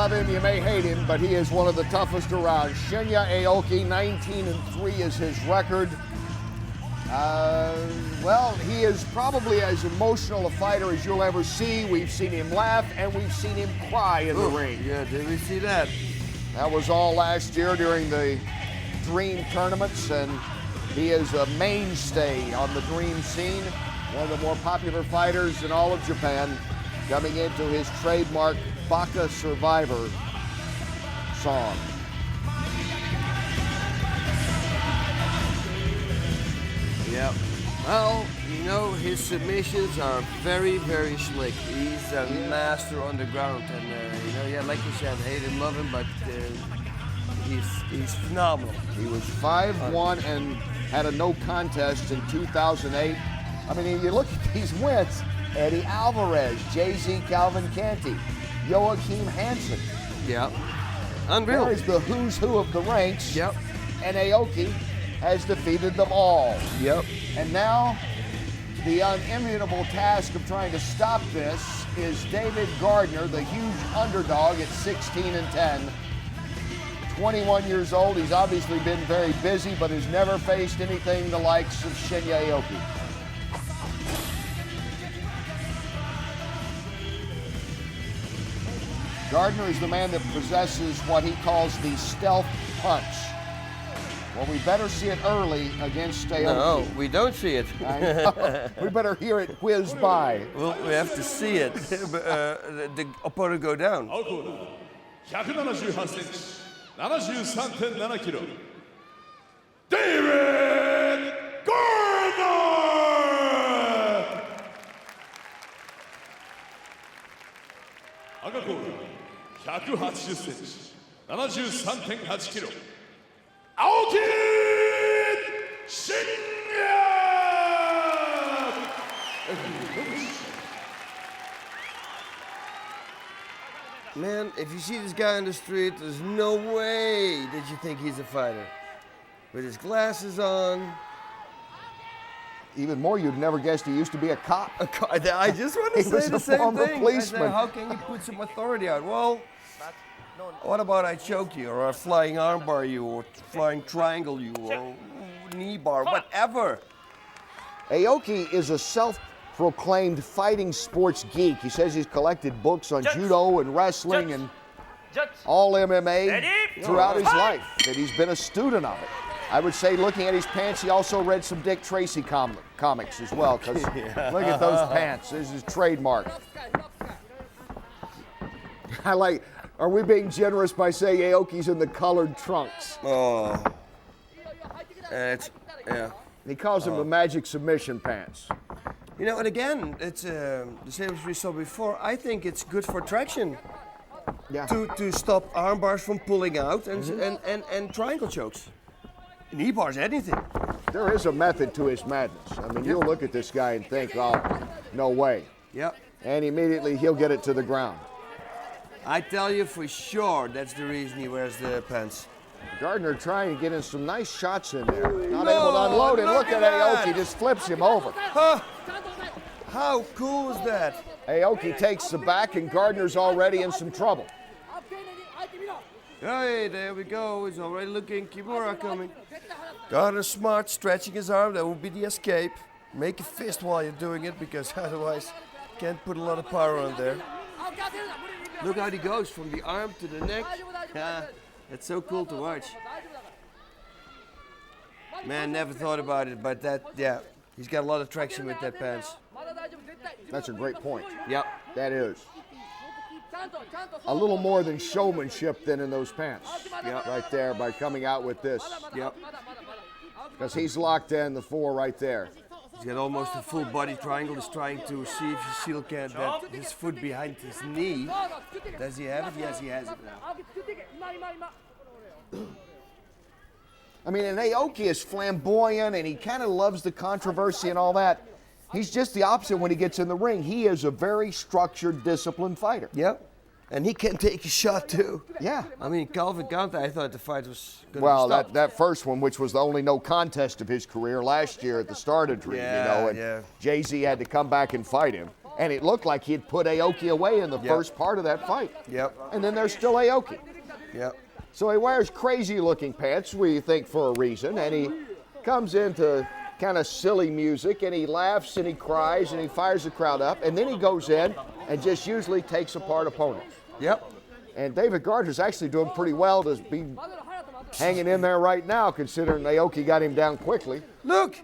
You may hate him, but he is one of the toughest around. Shinya Aoki, 19-3 is his record. Well, he is probably as emotional a fighter as you'll ever see. We've seen him laugh and we've seen him cry in the ring. Yeah, did we see that? That was all last year during the Dream tournaments, and he is a mainstay on the Dream scene. One of the more popular fighters in all of Japan, coming into his trademark Baka Survivor song. Yep. Well, you know, his submissions are very, very slick. He's a master on the ground, and you know, yeah, like you said, hate him, love him, but he's phenomenal. He was 5-1 and had a no contest in 2008. I mean, you look at these wins: Eddie Alvarez, Jay-Z, Calvin Canty, Joachim Hansen. Yep. Unreal. That is the who's who of the ranks. Yep. And Aoki has defeated them all. Yep. And now, the unenviable task of trying to stop this is David Gardner, the huge underdog at 16-10. 21 years old. He's obviously been very busy, but has never faced anything the likes of Shinya Aoki. Gardner is the man that possesses what he calls the stealth punch. Well, we better see it early against Aoki. No, we don't see it. I know. We better hear it whiz by. Well, we have to see it. The opponent go down. 178センチ、73.7 キロ。David Gardner! 赤コーナー、180センチ、73.8 キロ。青木真也！ Man, if you see this guy on the street, there's no way that you think he's a fighter. With his glasses on. Even more, you'd never guessed he used to be a cop. I just want to say the same thing. Policeman. I said, how can you put some authority out? Well, what about I choke you, or I flying armbar you, or flying triangle you, or knee bar, whatever. Aoki is a self-proclaimed fighting sports geek. He says he's collected books on judo and wrestling and all MMA throughout his life, that he's been a student of it. I would say, looking at his pants, he also read some Dick Tracy comics as well, because look at those pants. This is his trademark. I like, are we being generous by saying Aoki's in the colored trunks? Oh. Yeah. He calls them the magic submission pants. You know, and again, it's the same as we saw before. I think it's good for traction. Yeah. To stop arm bars from pulling out and triangle chokes. Knee bars, anything. There is a method to his madness. I mean, you'll look at this guy and think, oh, no way. Yep. and immediately he'll get it to the ground. I tell you for sure that's the reason he wears the pants. Gardner trying to get in some nice shots in there. Not able to unload it. Look at Aoki, just flips him over. Huh. How cool is that? Aoki takes the back, and Gardner's already in some trouble. Hey, there we go. He's already looking. Kimura coming. Gardner smart, stretching his arm. That would be the escape. Make a fist while you're doing it, because otherwise can't put a lot of power on there. Look how he goes from the arm to the neck. Yeah, that's so cool to watch. Man, never thought about it, but that, yeah, he's got a lot of traction with that pants. That's a great point. Yep. That is. A little more than showmanship than in those pants. Yep. Right there by coming out with this. Yep. Because he's locked in the 4 right there. He's got almost a full body triangle. He's trying to see if he still can get his foot behind his knee. Does he have it? Yes, he has it now. I mean, and Aoki is flamboyant, and he kind of loves the controversy and all that. He's just the opposite when he gets in the ring. He is a very structured, disciplined fighter. Yep. And he can take a shot too. Yeah. I mean, Calvin Gante, I thought the fight was going to Well, stop. that first one, which was the only no contest of his career last year at the start of Dream, and Jay-Z had to come back and fight him. And it looked like he'd put Aoki away in the first part of that fight. Yep. And then there's still Aoki. Yep. So he wears crazy-looking pants, we think for a reason, and he comes into kind of silly music, and he laughs and he cries and he fires the crowd up, and then he goes in and just usually takes apart opponents. Yep. And David Gardner's actually doing pretty well to be hanging in there right now, considering Aoki got him down quickly. Look,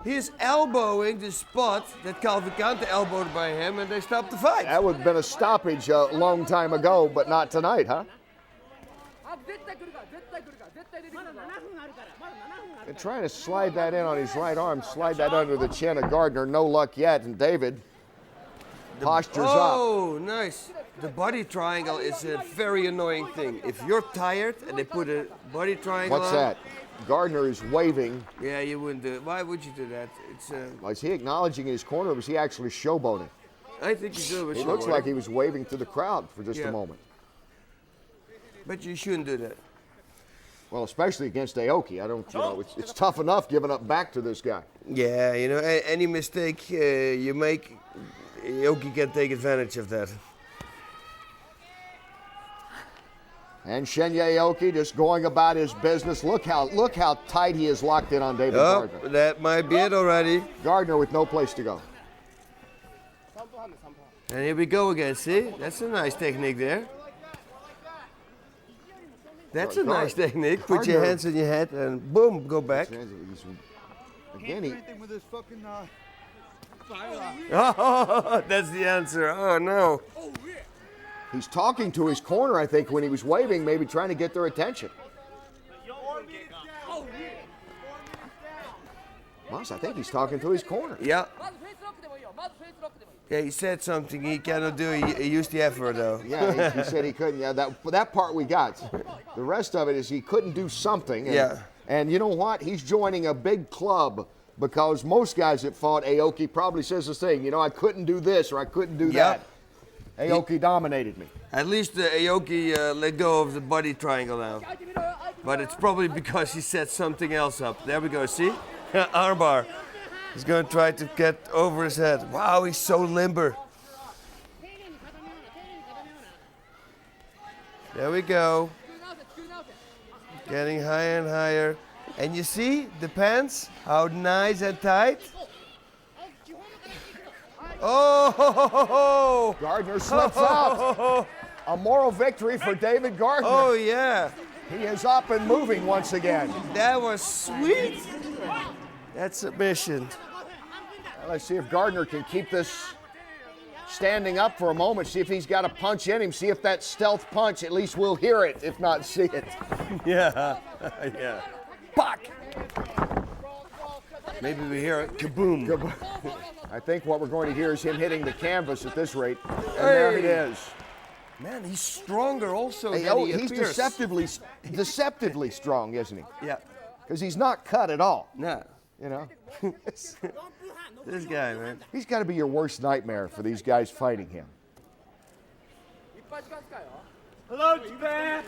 he's elbowing the spot that Calvin Gante elbowed by him, and they stopped the fight. That would have been a stoppage a long time ago, but not tonight, huh? And trying to slide that in on his right arm, slide that under the chin of Gardner. No luck yet, and David postures up. Oh, nice. The body triangle is a very annoying thing. If you're tired and they put a body triangle What's on, that? Gardner is waving. Yeah, you wouldn't do it. Why would you do that? It's. Was he acknowledging his corner, or was he actually showboating? I think you do it. It looks like he was waving to the crowd for just a moment. But you shouldn't do that. Well, especially against Aoki. I don't, it's tough enough giving up back to this guy. Yeah, any mistake you make, Aoki can take advantage of that. And Shinya Aoki just going about his business. Look how tight he is locked in on David Gardner. That might be it already. Gardner with no place to go. And here we go again, see? That's a nice technique there. That's a nice technique. Put your hands on your head and boom, go back. Again, Oh, that's the answer. Oh, no. He's talking to his corner, I think, when he was waving, maybe trying to get their attention. Moss, I think he's talking to his corner. Yeah. Yeah, he said something he cannot do. He used the effort, though. Yeah, he said he couldn't. Yeah, that part we got. The rest of it is he couldn't do something. And, and you know what? He's joining a big club because most guys that fought Aoki probably says the same. I couldn't do this or I couldn't do that. Aoki dominated me. At least Aoki let go of the body triangle now. But it's probably because he set something else up. There we go, see? Armbar. He's going to try to get over his head. Wow, he's so limber. There we go. Getting higher and higher. And you see the pants? How nice and tight. Oh! Gardner slips out. A moral victory for David Gardner. Oh, yeah. He is up and moving once again. That was sweet. That's submission. Let's see if Gardner can keep this standing up for a moment. See if he's got a punch in him. See if that stealth punch, at least we'll hear it, if not see it. Yeah. Yeah. Fuck. Maybe we hear it. Kaboom. I think what we're going to hear is him hitting the canvas at this rate. And there it is. Man, he's stronger also than he he's appears. deceptively strong, isn't he? Yeah. Because he's not cut at all. No. This guy, man. He's got to be your worst nightmare for these guys fighting him. Hello, Japan.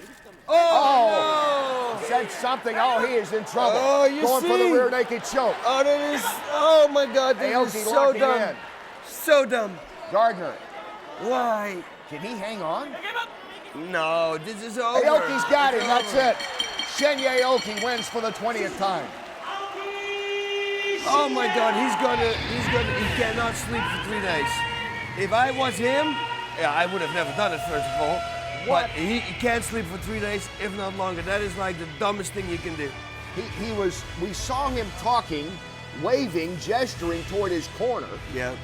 Oh! Said something. Oh, he is in trouble. Oh, you Going for the see? rear naked choke. Oh, that is. Oh my God, this Aoki is so locking dumb. in. So dumb. Gardner, Why? can he hang on? No, this is over. Aoki's got him. It's That's over. it. Shinya Aoki wins for the 20th time. Oh my God, he cannot sleep for 3 days. If I was him, yeah, I would have never done it, first of all. But he can't sleep for 3 days, if not longer. That is like the dumbest thing you can do. We saw him talking, waving, gesturing toward his corner. Yeah.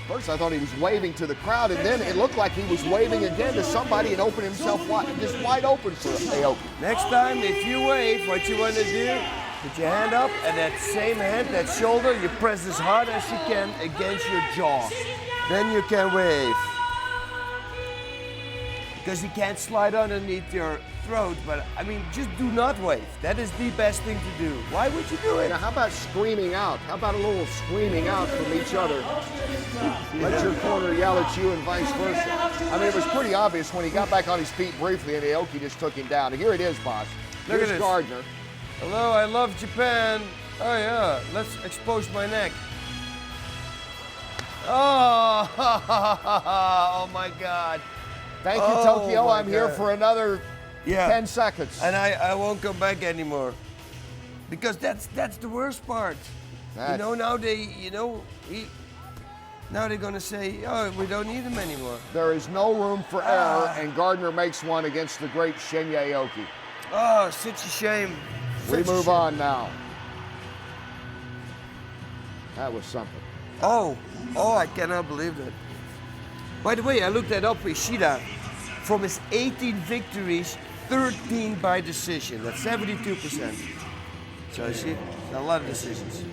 First, I thought he was waving to the crowd, and then it looked like he was waving again to somebody and opened himself just wide open for Aoki. Next time, if you wave, what you want to do, put your hand up, and that same hand, that shoulder, you press as hard as you can against your jaw. Then you can wave. Because he can't slide underneath your throat, but I mean, just do not wave. That is the best thing to do. Why would you do it? Now, how about screaming out? How about a little screaming out from each other? Let your corner yell at you and vice versa. I mean, it was pretty obvious when he got back on his feet briefly and Aoki just took him down. And here it is, boss. Look Here's at this. Gardner. Hello, I love Japan. Oh yeah, let's expose my neck. Oh, oh my God. Thank you, Oh, Tokyo. my I'm here God. for another Yeah. 10 seconds. And I won't come back anymore. Because that's the worst part. That's- Now they're gonna say, oh, we don't need him anymore. There is no room for error, and Gardner makes one against the great Shinya Aoki. Oh, such a shame. We Such a move shame. on now. That was something. Oh, I cannot believe that. By the way, I looked that up. Ishida, from his 18 victories, 13 by decision. That's 72%. So you see, a lot of decisions.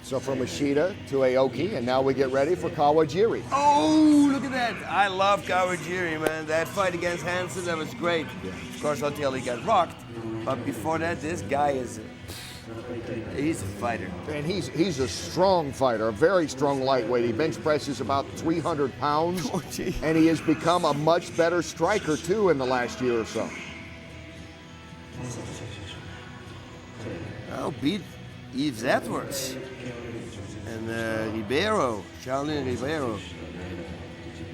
So from Ishida to Aoki, and now we get ready for Kawajiri. Oh, look at that. I love Kawajiri, man. That fight against Hansen, that was great. Of course, until he got rocked. But before that, this guy he's a fighter. And he's a strong fighter, a very strong lightweight. He bench presses about 300 pounds, Oh, gee. and he has become a much better striker, too, in the last year or so. Oh, beat Yves Edwards. And Ribeiro, Shaolin Ribeiro.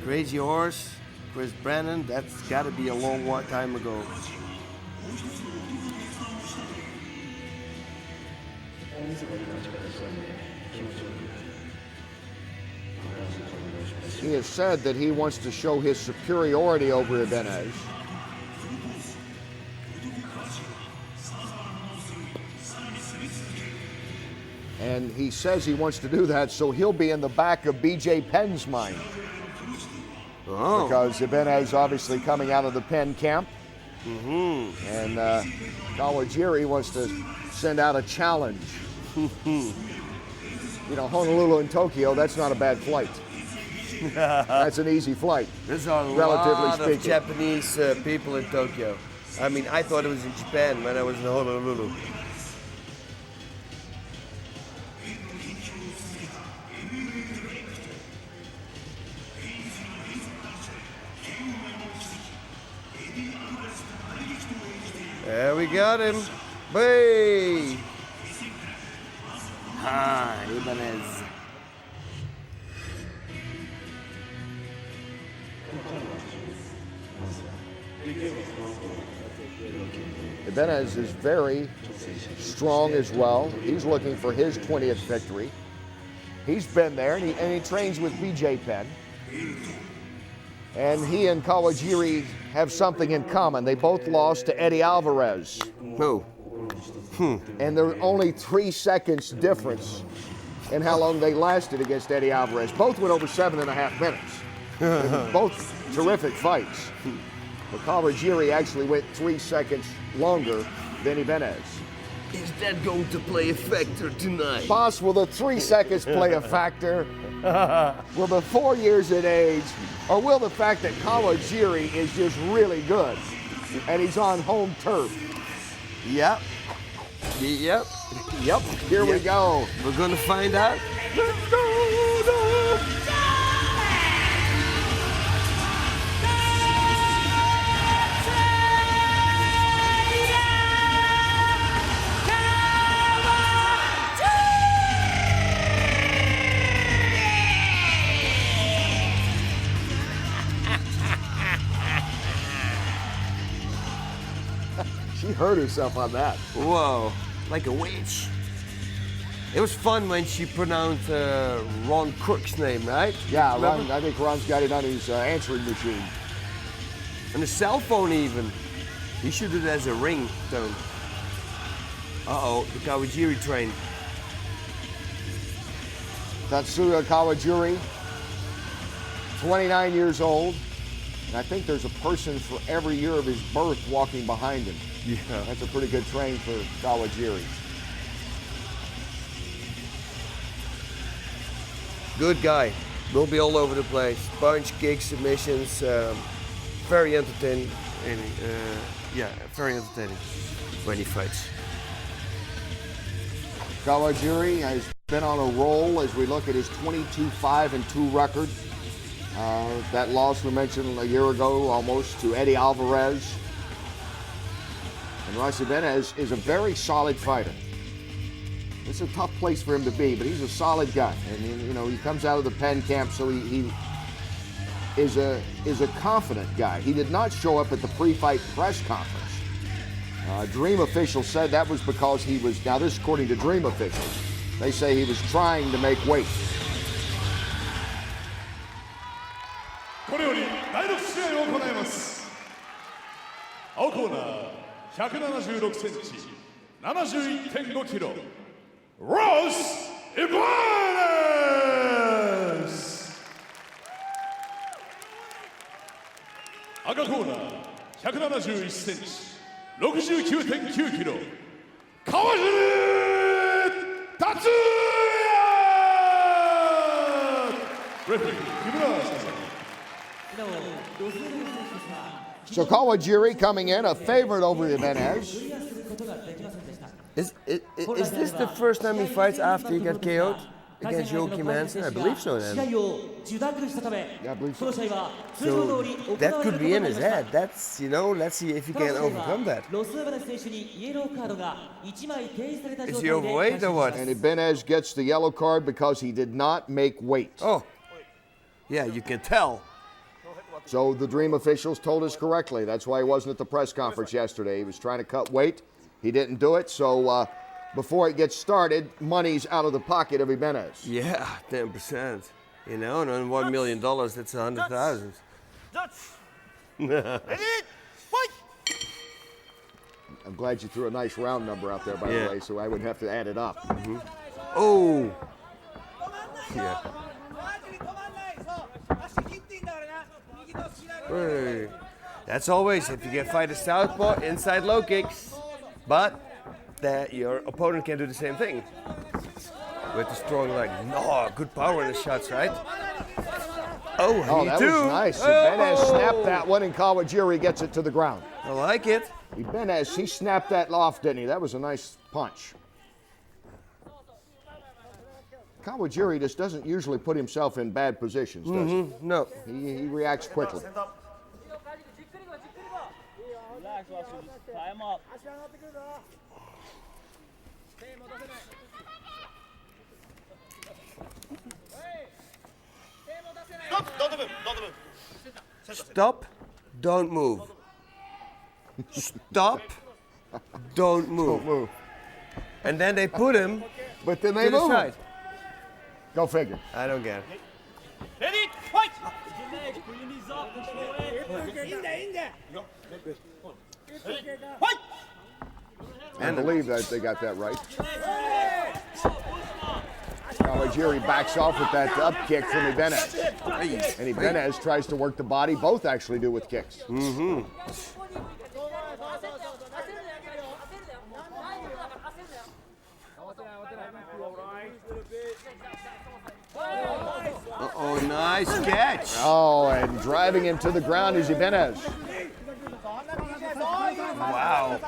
Crazy Horse, Chris Brennan, that's got to be a long time ago. He has said that he wants to show his superiority over Ebanez. And he says he wants to do that so he'll be in the back of BJ Penn's mind. Oh. Because Ebanez obviously coming out of the Penn camp. And Kawajiri wants to send out a challenge. You know, Honolulu and Tokyo, that's not a bad flight. That's an easy flight. There's a relatively lot speaking. of Japanese people in Tokyo. I mean, I thought it was in Japan when I was in Honolulu. There we got him. Hey! Ah, Ebanez. Ebanez is very strong as well. He's looking for his 20th victory. He's been there, and he trains with BJ Penn. And he and Kawajiri have something in common. They both lost to Eddie Alvarez. Oh. And there are only 3 seconds difference in how long they lasted against Eddie Alvarez. Both went over 7.5 minutes. Both terrific fights. But Kawajiri actually went 3 seconds longer than Ebanez. Is that going to play a factor tonight? Boss, will the 3 seconds play a factor? Will the 4 years in age, or will the fact that Kawajiri is just really good and he's on home turf? Yep. Yep. Yep, here we go. We're gonna find out. Let's go! She hurt herself on that. Whoa, like a witch. It was fun when she pronounced Ron Crook's name, right? Yeah, Remember? Ron, I think Ron's got it on his answering machine. And the cell phone even. He should do it as a ringtone. Uh-oh, the Kawajiri train. Tatsuya Kawajiri, 29 years old. And I think there's a person for every year of his birth walking behind him. Yeah. That's a pretty good train for Kawajiri. Good guy. Will be all over the place. Punch, kicks, submissions. Very entertaining. Yeah, very entertaining when he fights. Kawajiri has been on a roll as we look at his 22-5-2 record. That loss we mentioned a year ago almost to Eddie Alvarez. And Ebanez is a very solid fighter. It's a tough place for him to be, but he's a solid guy. And you know, he comes out of the Penn camp, so he is a confident guy. He did not show up at the pre-fight press conference. Dream officials said that was because he was, now this is according to Dream officials, they say he was trying to make weight. これより第6試合を行います。青コーナー176センチ、71.5キロ、ロス・エバーネス。赤コーナー171センチ、69.9キロ、川尻達也。レフェリー木村先生。 So Kawajiri coming in, a favorite over Ebanez. Is this the first time he fights after he got KO'd against Joachim Hansen? I believe so then. Yeah, I believe so. So that could be in his head. That's, you know, let's see if he can overcome that. Is he overweight or what? And Ebanez gets the yellow card because he did not make weight. Oh, yeah, you can tell. So the Dream officials told us correctly. That's why he wasn't at the press conference yesterday. He was trying to cut weight. He didn't do it. So before it gets started, money's out of the pocket of Ebanez. Yeah, 10%. You know, and on $1 million, that's 100,000. I'm glad you threw a nice round number out there, by the way, so I wouldn't have to add it up. Mm-hmm. Oh! Yeah. Hey. That's always, if you get fight a southpaw, inside low kicks. But that your opponent can do the same thing. With the strong leg. No, good power in the shots, right? Oh, that too. was nice. Oh. Ebanez snapped that one, and Kawajiri gets it to the ground. I like it. Ebanez, he snapped that off, didn't he? That was a nice punch. Kawajiri just doesn't usually put himself in bad positions, does he? No. He reacts quickly. Stop, don't move. Stop, don't move. Don't move. And then they put him But then to they the move. side. Go figure. I don't get it. Ready, fight! I believe that they got that right. Kawajiri backs off with that up kick from Ebanez. And Ebanez tries to work the body. Both actually do with kicks. Mm-hmm. Uh-oh, nice catch. Oh, and driving him to the ground is Ebanez. Wow.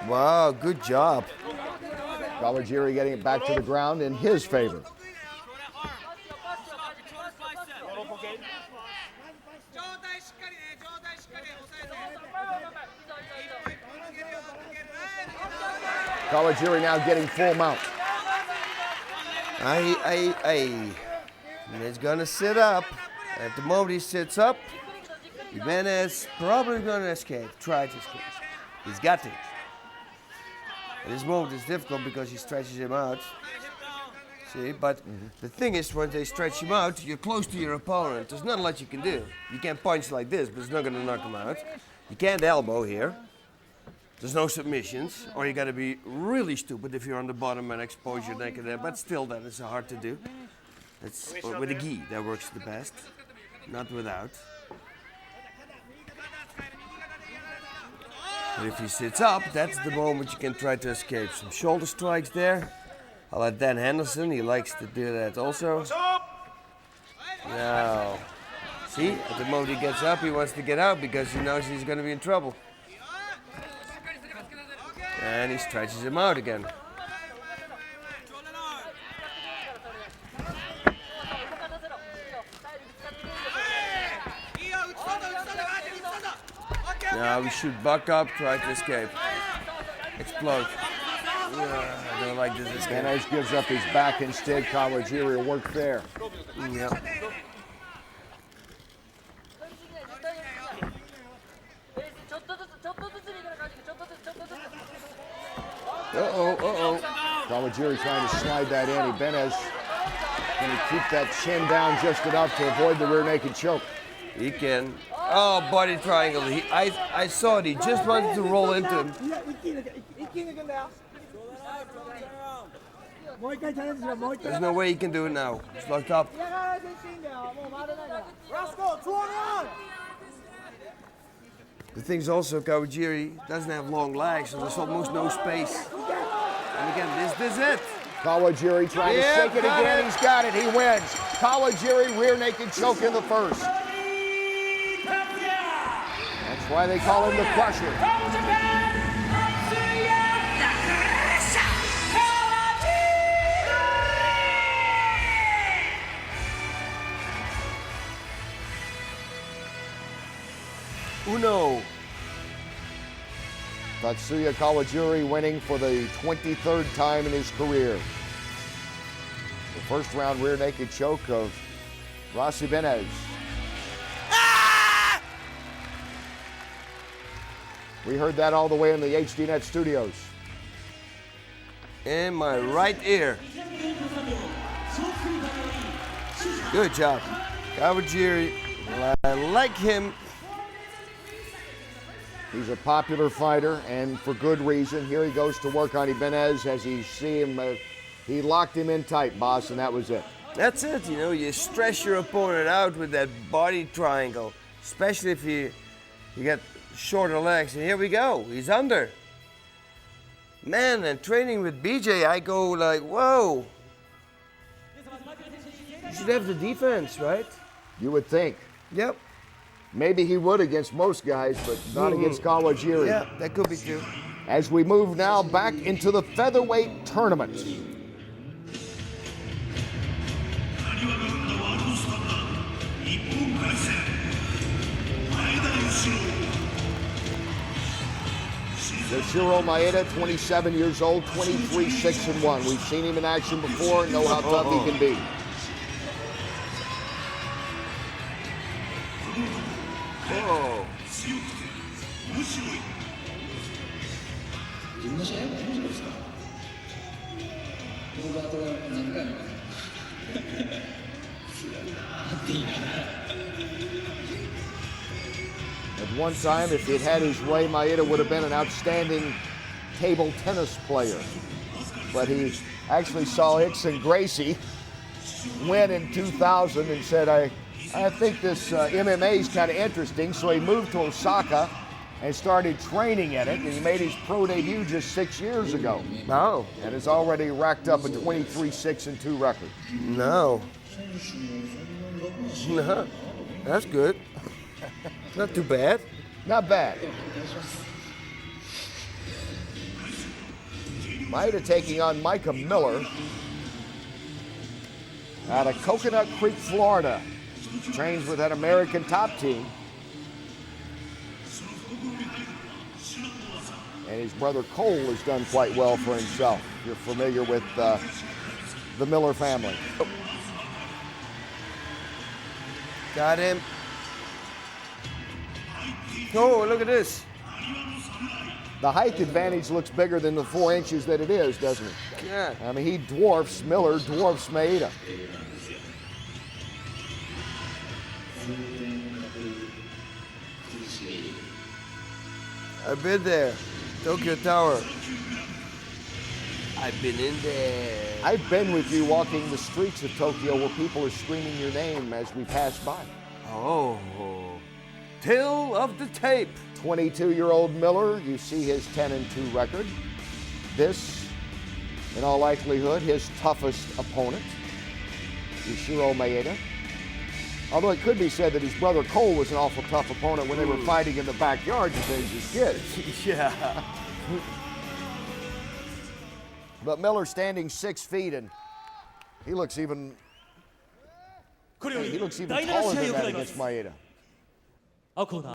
Wow, good job. Kawajiri getting it back to the ground in his favor. Kawajiri now getting full mount. And he's gonna sit up. At the moment he sits up, Ebanez probably gonna escape, try to escape. He's got to. At this moment it's difficult because he stretches him out. See, but the thing is, when they stretch him out, you're close to your opponent. There's not a lot you can do. You can punch like this, but it's not gonna knock him out. You can't elbow here. There's no submissions, or you gotta be really stupid if you're on the bottom and expose your neck there, but still that is hard to do. It's with a gi, that works the best, not without. But if he sits up, that's the moment you can try to escape. Some shoulder strikes there. I like Dan Henderson, he likes to do that also. Now, see, at the moment he gets up, he wants to get out because he knows he's gonna be in trouble. And he stretches him out again. Now we should buck up, try to escape. Explode. I don't like this escape. Ebanez gives up his back instead. Kawajiri will work there. Yeah. Kawajiri trying to slide that in. Ebanez going to keep that chin down just enough to avoid the rear naked choke. He can. Oh, body triangle. I saw it. He just wanted to roll into him. There's no way he can do it now. He's locked up. The thing is also, Kawajiri doesn't have long legs, so there's almost no space. And again, this is it. Kawajiri trying to shake it again. He's got it. He wins. Kawajiri rear naked choke in the first. That's why they call him the Crusher. Uno. Tatsuya Kawajiri winning for the 23rd time in his career. The first round rear naked choke of Ebanez. We heard that all the way in the HDNet studios. In my right ear. Good job. Kawajiri, I like him. He's a popular fighter, and for good reason. Here he goes to work on Ebanez as you see him. He locked him in tight, boss, and that was it. That's it, you know, you stress your opponent out with that body triangle, especially if you get shorter legs. And here we go, he's under. Man, and training with BJ, I go like, whoa. You should have the defense, right? You would think. Yep. Maybe he would against most guys, but not against Kawajiri. Yeah, that could be true. As we move now back into the featherweight tournament. Nishiura Maeda, 27 years old, 23-6-1. We've seen him in action before and know how tough he can be. Oh. At one time, if he'd had his way, Maeda would have been an outstanding table tennis player. But he actually saw Hickson Gracie win in 2000 and said, I think this MMA is kind of interesting. So he moved to Osaka and started training in it, and he made his pro debut just 6 years ago. Oh. And has already racked up a 23-6-2 record. No. No. That's good. Not too bad. Not bad. Maeda taking on Micah Miller out of Coconut Creek, Florida. Trains with that American top team. And his brother Cole has done quite well for himself. You're familiar with the Miller family. Got him. Oh, look at this. The height advantage looks bigger than the 4 inches that it is, doesn't it? Yeah. I mean, he dwarfs Miller, dwarfs Maeda. I've been there. Tokyo Tower. I've been in there. I've been with you walking the streets of Tokyo where people are screaming your name as we pass by. Oh. Tale of the tape. 22-year-old Miller, you see his 10-2 record. This, in all likelihood, his toughest opponent, Ishiro Maeda. Although it could be said that his brother Cole was an awful tough opponent when they were fighting in the backyard and things as kids. Yeah. But Miller standing 6 feet, and he looks even taller than that against Maeda.